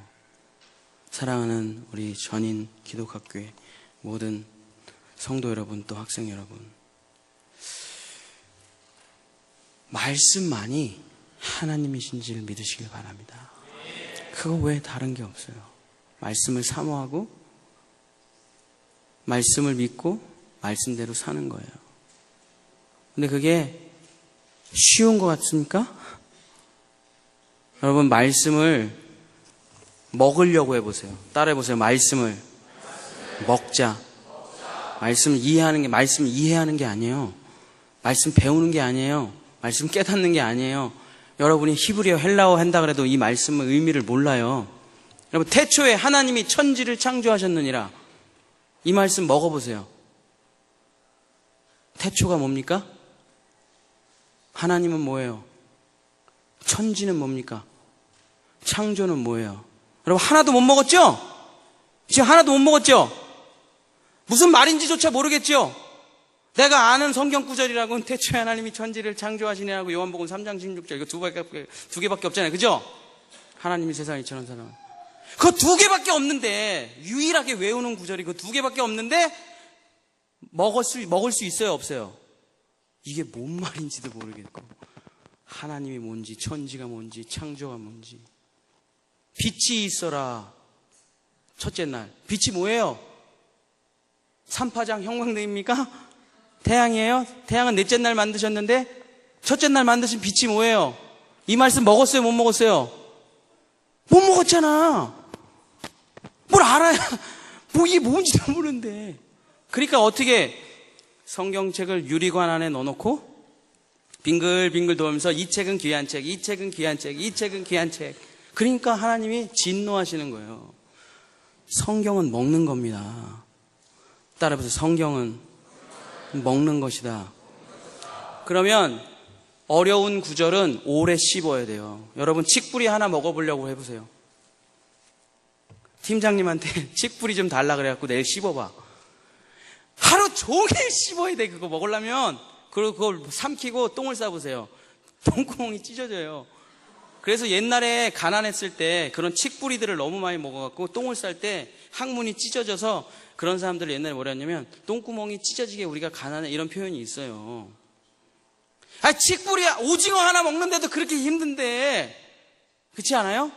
사랑하는 우리 전인 기독학교의 모든 성도 여러분, 또 학생 여러분, 말씀만이 하나님이신지를 믿으시길 바랍니다. 그거 외에 다른 게 없어요. 말씀을 사모하고 말씀을 믿고 말씀대로 사는 거예요. 근데 그게 쉬운 것 같습니까? 여러분, 말씀을 먹으려고 해보세요. 따라해보세요. 말씀을 먹자. 말씀을 이해하는 게, 말씀을 이해하는 게 아니에요. 말씀 배우는 게 아니에요. 말씀 깨닫는 게 아니에요. 여러분이 히브리어, 헬라어 한다 그래도 이 말씀의 의미를 몰라요. 여러분, 태초에 하나님이 천지를 창조하셨느니라, 이 말씀 먹어보세요. 태초가 뭡니까? 하나님은 뭐예요? 천지는 뭡니까? 창조는 뭐예요? 여러분, 하나도 못 먹었죠? 지금 하나도 못 먹었죠? 무슨 말인지조차 모르겠죠? 내가 아는 성경 구절이라고는 태초에 하나님이 천지를 창조하시느라고 요한복음 3장 16절, 이거 두 개밖에 없잖아요. 그죠? 하나님이 세상을 이처럼 사랑. 그거 두 개밖에 없는데, 유일하게 외우는 구절이 그 두 개밖에 없는데 먹을 수 있어요, 없어요? 이게 뭔 말인지도 모르겠고, 하나님이 뭔지, 천지가 뭔지, 창조가 뭔지. 빛이 있어라. 첫째 날. 빛이 뭐예요? 삼파장 형광등입니까? 태양이에요? 태양은 넷째 날 만드셨는데 첫째 날 만드신 빛이 뭐예요? 이 말씀 먹었어요, 못 먹었어요? 못 먹었잖아. 뭘 알아야, 이게 뭔지도 모르는데. 그러니까 어떻게 성경책을 유리관 안에 넣어놓고 빙글빙글 돌면서 이 책은 귀한 책, 이 책은 귀한 책, 이 책은 귀한 책. 그러니까 하나님이 진노하시는 거예요. 성경은 먹는 겁니다. 따라해보세요. 성경은 먹는 것이다. 그러면 어려운 구절은 오래 씹어야 돼요. 여러분, 칡뿌리 하나 먹어보려고 해보세요. 팀장님한테 칡뿌리 좀 달라 그래갖고 내일 씹어봐. 하루 종일 씹어야 돼. 그거 먹으려면. 그리고 그걸 삼키고 똥을 싸보세요. 똥구멍이 찢어져요. 그래서 옛날에 가난했을 때 그런 칡뿌리들을 너무 많이 먹어갖고 똥을 쌀 때 항문이 찢어져서, 그런 사람들을 옛날에 뭐라 했냐면 똥구멍이 찢어지게 우리가 가난해, 이런 표현이 있어요. 칡뿌리야, 오징어 하나 먹는데도 그렇게 힘든데, 그렇지 않아요?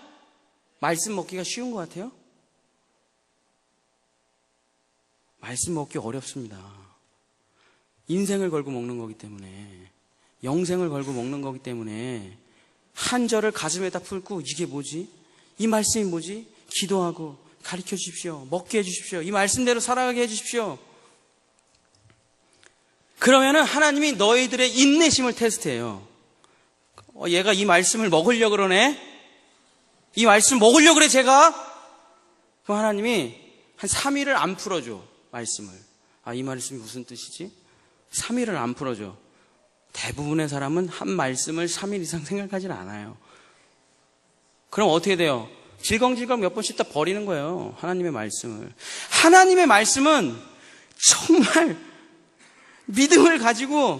말씀 먹기가 쉬운 것 같아요? 말씀 먹기 어렵습니다. 인생을 걸고 먹는 거기 때문에, 영생을 걸고 먹는 거기 때문에 한 절을 가슴에다 품고, 이게 뭐지? 이 말씀이 뭐지? 기도하고 가르쳐 주십시오. 먹게 해 주십시오. 이 말씀대로 살아가게 해 주십시오. 그러면은 하나님이 너희들의 인내심을 테스트해요. 얘가 이 말씀을 먹으려고 그러네? 이 말씀 먹으려고 그래, 제가? 그럼 하나님이 한 3일을 안 풀어줘, 말씀을. 이 말씀이 무슨 뜻이지? 3일을 안 풀어줘. 대부분의 사람은 한 말씀을 3일 이상 생각하지 않아요. 그럼 어떻게 돼요? 질겅질겅 몇 번 씹다 버리는 거예요, 하나님의 말씀을. 하나님의 말씀은 정말 믿음을 가지고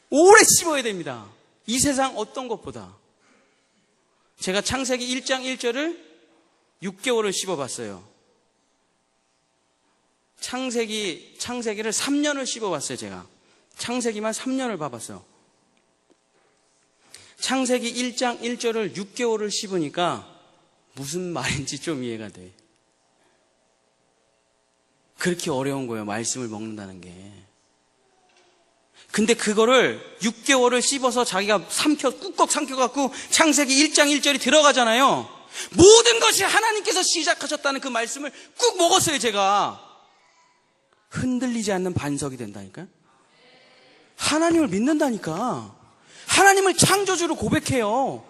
오래 씹어야 됩니다. 이 세상 어떤 것보다. 제가 창세기 1장 1절을 6개월을 씹어봤어요. 창세기를 3년을 씹어봤어요, 제가. 창세기만 3년을 봐봤어요. 창세기 1장 1절을 6개월을 씹으니까 무슨 말인지 좀 이해가 돼. 그렇게 어려운 거예요, 말씀을 먹는다는 게. 근데 그거를 6개월을 씹어서 자기가 꾹꾹 삼켜갖고 창세기 1장 1절이 들어가잖아요. 모든 것이 하나님께서 시작하셨다는 그 말씀을 꾹 먹었어요, 제가. 흔들리지 않는 반석이 된다니까. 하나님을 믿는다니까. 하나님을 창조주로 고백해요.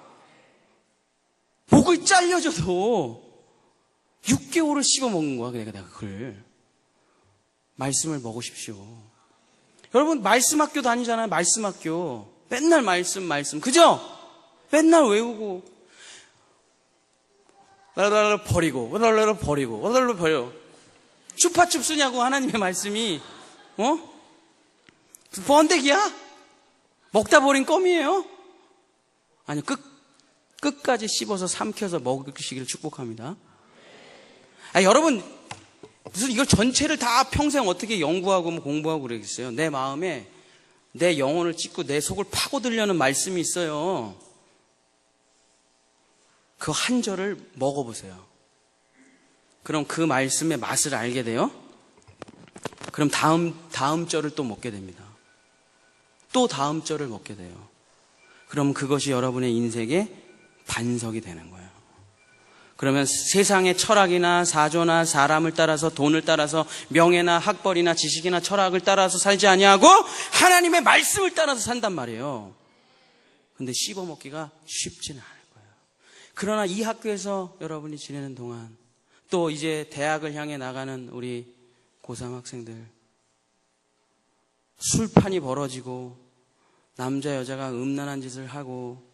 목을 잘려줘도 6개월을 씹어먹는 거야. 내가 그걸. 말씀을 먹으십시오. 여러분, 말씀 학교 다니잖아요. 말씀 학교. 맨날 말씀. 그죠? 맨날 외우고. 버리고. 버리고. 추파춥 쓰냐고, 하나님의 말씀이. 번데기야? 먹다 버린 껌이에요? 아니요, 끝까지 씹어서 삼켜서 먹으시기를 축복합니다. 여러분, 무슨 이걸 전체를 다 평생 어떻게 연구하고 공부하고 그러겠어요? 내 마음에 내 영혼을 찢고 내 속을 파고들려는 말씀이 있어요. 그 한 절을 먹어보세요. 그럼 그 말씀의 맛을 알게 돼요. 그럼 다음 절을 또 먹게 됩니다. 또 다음 절을 먹게 돼요. 그럼 그것이 여러분의 인생의 반석이 되는 거예요. 그러면 세상의 철학이나 사조나 사람을 따라서, 돈을 따라서, 명예나 학벌이나 지식이나 철학을 따라서 살지 아니하고 하나님의 말씀을 따라서 산단 말이에요. 근데 씹어먹기가 쉽지는 않을 거예요. 그러나 이 학교에서 여러분이 지내는 동안, 또 이제 대학을 향해 나가는 우리 고3 학생들, 술판이 벌어지고 남자 여자가 음란한 짓을 하고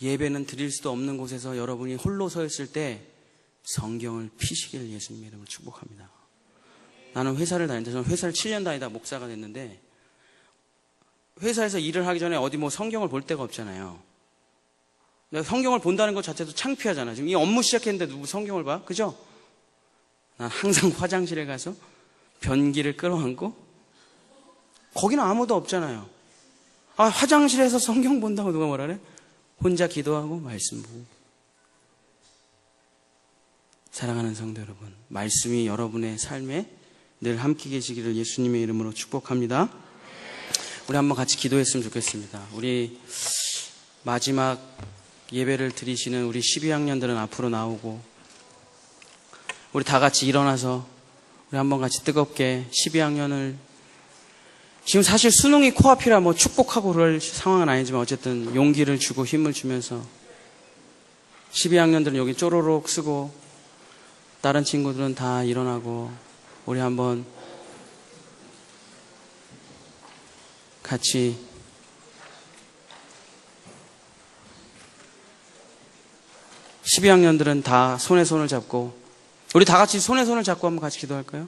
예배는 드릴 수도 없는 곳에서 여러분이 홀로 서 있을 때 성경을 피시기를 예수님의 이름으로 축복합니다. 나는 회사를 다니는데, 저는 회사를 7년 다니다 목사가 됐는데, 회사에서 일을 하기 전에 어디 성경을 볼 데가 없잖아요. 내가 성경을 본다는 것 자체도 창피하잖아. 지금 이 업무 시작했는데 누구 성경을 봐? 그죠? 난 항상 화장실에 가서 변기를 끌어안고, 거기는 아무도 없잖아요. 화장실에서 성경 본다고 누가 뭐라 그래? 혼자 기도하고 말씀 보고. 사랑하는 성도 여러분, 말씀이 여러분의 삶에 늘 함께 계시기를 예수님의 이름으로 축복합니다. 우리 한번 같이 기도했으면 좋겠습니다. 우리 마지막 예배를 드리시는 우리 12학년들은 앞으로 나오고, 우리 다 같이 일어나서 우리 한번 같이 뜨겁게 12학년을, 지금 사실 수능이 코앞이라 축복하고 그럴 상황은 아니지만 어쨌든 용기를 주고 힘을 주면서 12학년들은 여기 쪼로록 쓰고 다른 친구들은 다 일어나고 우리 한번 같이 (12학년들은) 다 손에 손을 잡고 우리 다 같이 손에 손을 잡고 한번 같이 기도할까요?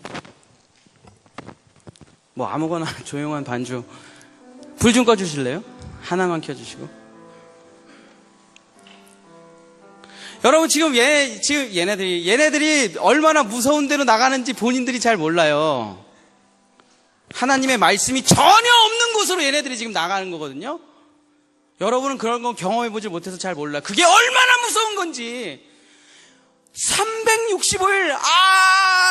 아무거나 조용한 반주. 불 좀 꺼주실래요? 하나만 켜주시고. 여러분, 지금 얘네들이 얼마나 무서운 데로 나가는지 본인들이 잘 몰라요. 하나님의 말씀이 전혀 없는 곳으로 얘네들이 지금 나가는 거거든요. 여러분은 그런 거 경험해보지 못해서 잘 몰라요. 그게 얼마나 무서운 건지. 365일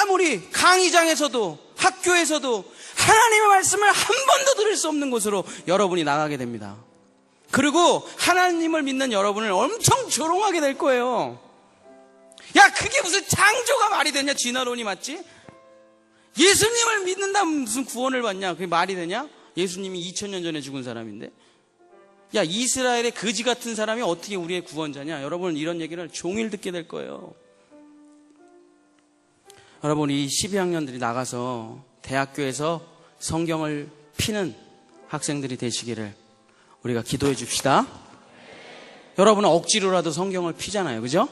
아무리 강의장에서도 학교에서도 하나님의 말씀을 한 번도 들을 수 없는 곳으로 여러분이 나가게 됩니다. 그리고 하나님을 믿는 여러분을 엄청 조롱하게 될 거예요. 야, 그게 무슨 창조가 말이 되냐? 진화론이 맞지? 예수님을 믿는다면 무슨 구원을 받냐? 그게 말이 되냐? 예수님이 2000년 전에 죽은 사람인데. 야, 이스라엘의 거지 같은 사람이 어떻게 우리의 구원자냐? 여러분, 이런 얘기를 종일 듣게 될 거예요. 여러분, 이 12학년들이 나가서 대학교에서 성경을 피는 학생들이 되시기를 우리가 기도해 줍시다. 여러분은 억지로라도 성경을 피잖아요. 그죠?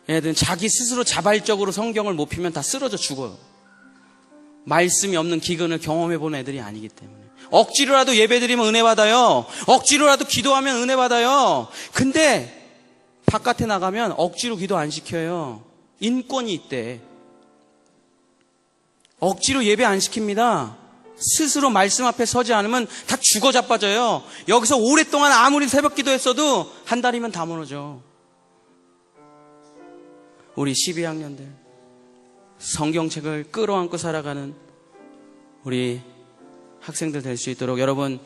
얘네들은 자기 스스로 자발적으로 성경을 못 피면 다 쓰러져 죽어요. 말씀이 없는 기근을 경험해 본 애들이 아니기 때문에. 억지로라도 예배드리면 은혜 받아요. 억지로라도 기도하면 은혜 받아요. 근데 바깥에 나가면 억지로 기도 안 시켜요. 인권이 있대. 억지로 예배 안 시킵니다. 스스로 말씀 앞에 서지 않으면 다 죽어 자빠져요. 여기서 오랫동안 아무리 새벽 기도했어도 한 달이면 다 무너져. 우리 12학년들 성경책을 끌어안고 살아가는 우리 학생들 될 수 있도록 여러분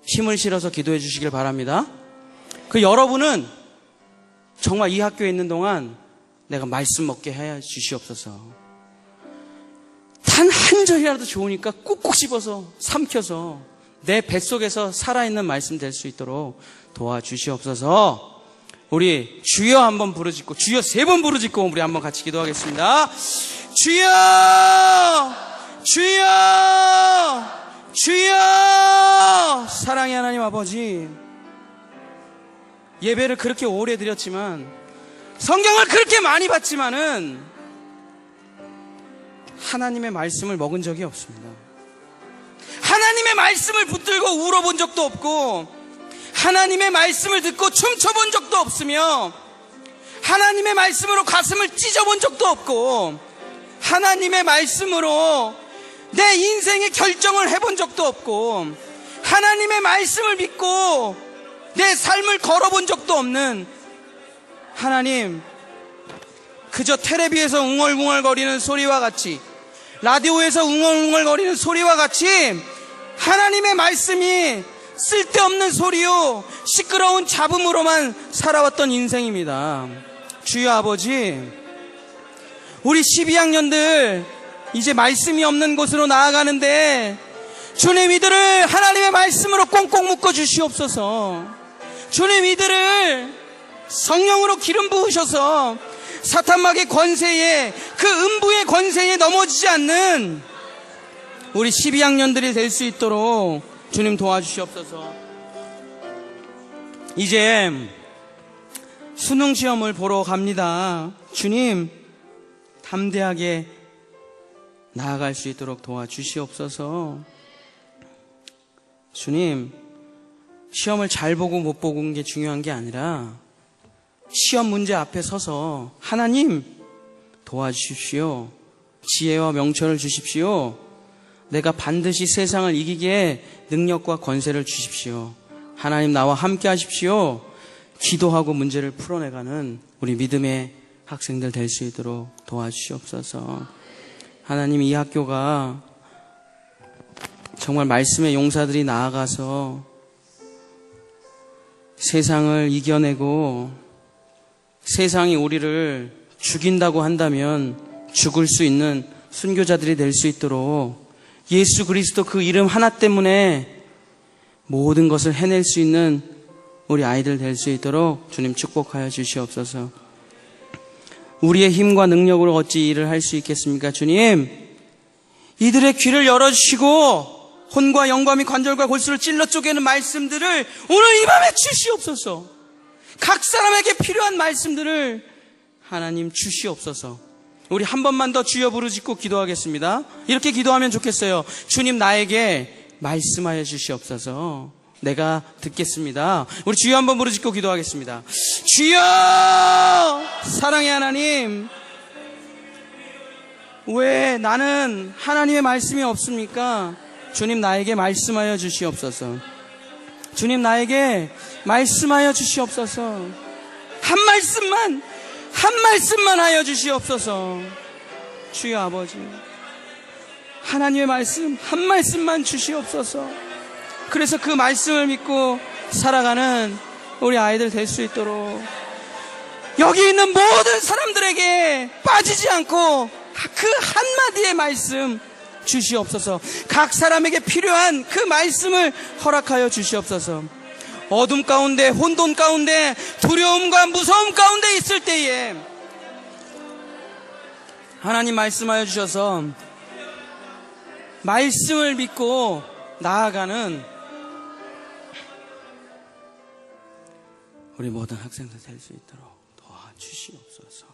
힘을 실어서 기도해 주시길 바랍니다. 그 여러분은 정말 이 학교에 있는 동안 내가 말씀 먹게 해 주시옵소서. 단 한 절이라도 좋으니까 꾹꾹 씹어서 삼켜서 내 뱃속에서 살아있는 말씀 될 수 있도록 도와주시옵소서. 우리 주여 한번 부르짖고 주여 3번 부르짖고 우리 한번 같이 기도하겠습니다. 주여 주여 주여. 사랑의 하나님 아버지, 예배를 그렇게 오래 드렸지만 성경을 그렇게 많이 봤지만은 하나님의 말씀을 먹은 적이 없습니다. 하나님의 말씀을 붙들고 울어본 적도 없고 하나님의 말씀을 듣고 춤춰본 적도 없으며 하나님의 말씀으로 가슴을 찢어본 적도 없고 하나님의 말씀으로 내 인생의 결정을 해본 적도 없고 하나님의 말씀을 믿고 내 삶을 걸어본 적도 없는 하나님, 그저 텔레비에서 웅얼웅얼거리는 소리와 같이 라디오에서 웅얼웅얼거리는 소리와 같이 하나님의 말씀이 쓸데없는 소리요 시끄러운 잡음으로만 살아왔던 인생입니다. 주여 아버지, 우리 12학년들 이제 말씀이 없는 곳으로 나아가는데 주님 이들을 하나님의 말씀으로 꽁꽁 묶어 주시옵소서. 주님 이들을 성령으로 기름 부으셔서 사탄마귀의 권세에, 그 음부의 권세에 넘어지지 않는 우리 12학년들이 될 수 있도록 주님 도와주시옵소서. 이제 수능 시험을 보러 갑니다. 주님 담대하게 나아갈 수 있도록 도와주시옵소서. 주님, 시험을 잘 보고 못 보고인 게 중요한 게 아니라 시험 문제 앞에 서서 하나님 도와주십시오. 지혜와 명철을 주십시오. 내가 반드시 세상을 이기기에 능력과 권세를 주십시오. 하나님 나와 함께 하십시오. 기도하고 문제를 풀어내가는 우리 믿음의 학생들 될 수 있도록 도와주시옵소서. 하나님, 이 학교가 정말 말씀의 용사들이 나아가서 세상을 이겨내고 세상이 우리를 죽인다고 한다면 죽을 수 있는 순교자들이 될 수 있도록 예수 그리스도 그 이름 하나 때문에 모든 것을 해낼 수 있는 우리 아이들 될 수 있도록 주님 축복하여 주시옵소서. 우리의 힘과 능력으로 어찌 일을 할 수 있겠습니까? 주님, 이들의 귀를 열어주시고 혼과 영과 및 관절과 골수를 찔러 쪼개는 말씀들을 오늘 이 밤에 주시옵소서. 각 사람에게 필요한 말씀들을 하나님 주시옵소서. 우리 한 번만 더 주여 부르짖고 기도하겠습니다. 이렇게 기도하면 좋겠어요. 주님, 나에게 말씀하여 주시옵소서. 내가 듣겠습니다. 우리 주여 한번 부르짖고 기도하겠습니다. 주여, 사랑의 하나님, 왜 나는 하나님의 말씀이 없습니까? 주님, 나에게 말씀하여 주시옵소서. 주님, 나에게 말씀하여 주시옵소서. 한 말씀만 하여 주시옵소서. 주여 아버지, 하나님의 말씀 한 말씀만 주시옵소서. 그래서 그 말씀을 믿고 살아가는 우리 아이들 될 수 있도록 여기 있는 모든 사람들에게 빠지지 않고 그 한마디의 말씀 주시옵소서. 각 사람에게 필요한 그 말씀을 허락하여 주시옵소서. 어둠 가운데, 혼돈 가운데, 두려움과 무서움 가운데 있을 때에 하나님 말씀하여 주셔서 말씀을 믿고 나아가는 우리 모든 학생들 될 수 있도록 도와주시옵소서.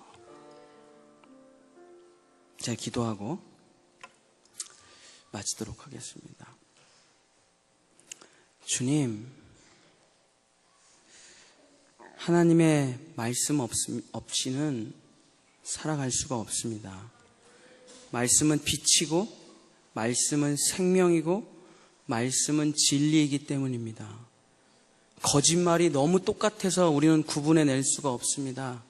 제가 기도하고 마치도록 하겠습니다. 주님, 하나님의 말씀 없이는 살아갈 수가 없습니다. 말씀은 빛이고 말씀은 생명이고 말씀은 진리이기 때문입니다. 거짓말이 너무 똑같아서 우리는 구분해낼 수가 없습니다.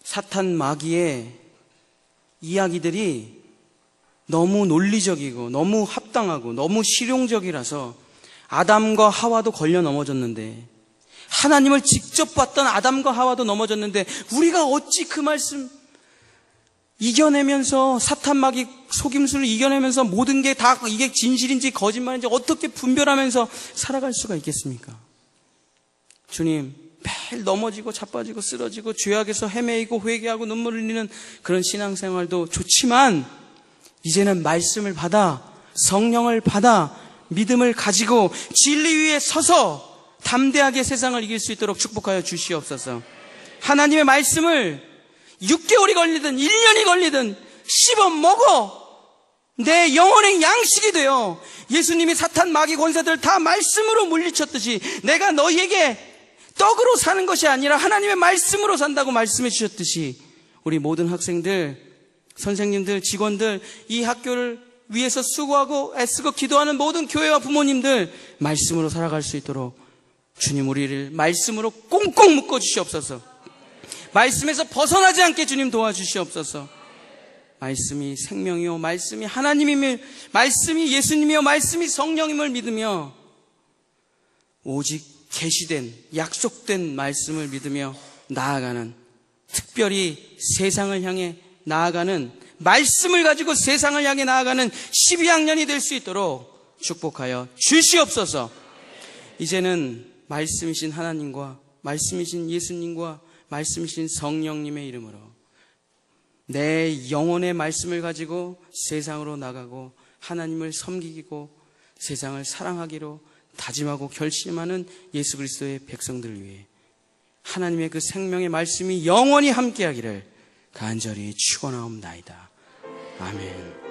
사탄 마귀의 이야기들이 너무 논리적이고 너무 합당하고 너무 실용적이라서 아담과 하와도 걸려 넘어졌는데, 하나님을 직접 봤던 아담과 하와도 넘어졌는데, 우리가 어찌 그 말씀 이겨내면서, 사탄 마귀 속임수를 이겨내면서 모든 게 다 이게 진실인지 거짓말인지 어떻게 분별하면서 살아갈 수가 있겠습니까? 주님, 매일 넘어지고 자빠지고 쓰러지고 죄악에서 헤매이고 회개하고 눈물을 흘리는 그런 신앙생활도 좋지만, 이제는 말씀을 받아, 성령을 받아, 믿음을 가지고 진리 위에 서서 담대하게 세상을 이길 수 있도록 축복하여 주시옵소서. 하나님의 말씀을 6개월이 걸리든 1년이 걸리든 씹어 먹어 내 영혼의 양식이 되어, 예수님이 사탄 마귀 권세들 다 말씀으로 물리쳤듯이 내가 너희에게 떡으로 사는 것이 아니라 하나님의 말씀으로 산다고 말씀해 주셨듯이, 우리 모든 학생들, 선생님들, 직원들, 이 학교를 위해서 수고하고 애쓰고 기도하는 모든 교회와 부모님들, 말씀으로 살아갈 수 있도록 주님 우리를 말씀으로 꽁꽁 묶어 주시옵소서. 말씀에서 벗어나지 않게 주님 도와주시옵소서. 말씀이 생명이요, 말씀이 하나님이며, 말씀이 예수님이요, 말씀이 성령임을 믿으며, 오직 계시된 약속된 말씀을 믿으며 나아가는, 특별히 세상을 향해 나아가는, 말씀을 가지고 세상을 향해 나아가는 12학년이 될 수 있도록 축복하여 주시옵소서. 이제는 말씀이신 하나님과 말씀이신 예수님과 말씀이신 성령님의 이름으로 내 영혼의 말씀을 가지고 세상으로 나가고 하나님을 섬기고 세상을 사랑하기로 다짐하고 결심하는 예수 그리스도의 백성들을 위해 하나님의 그 생명의 말씀이 영원히 함께하기를 간절히 축원하옵나이다. 아멘.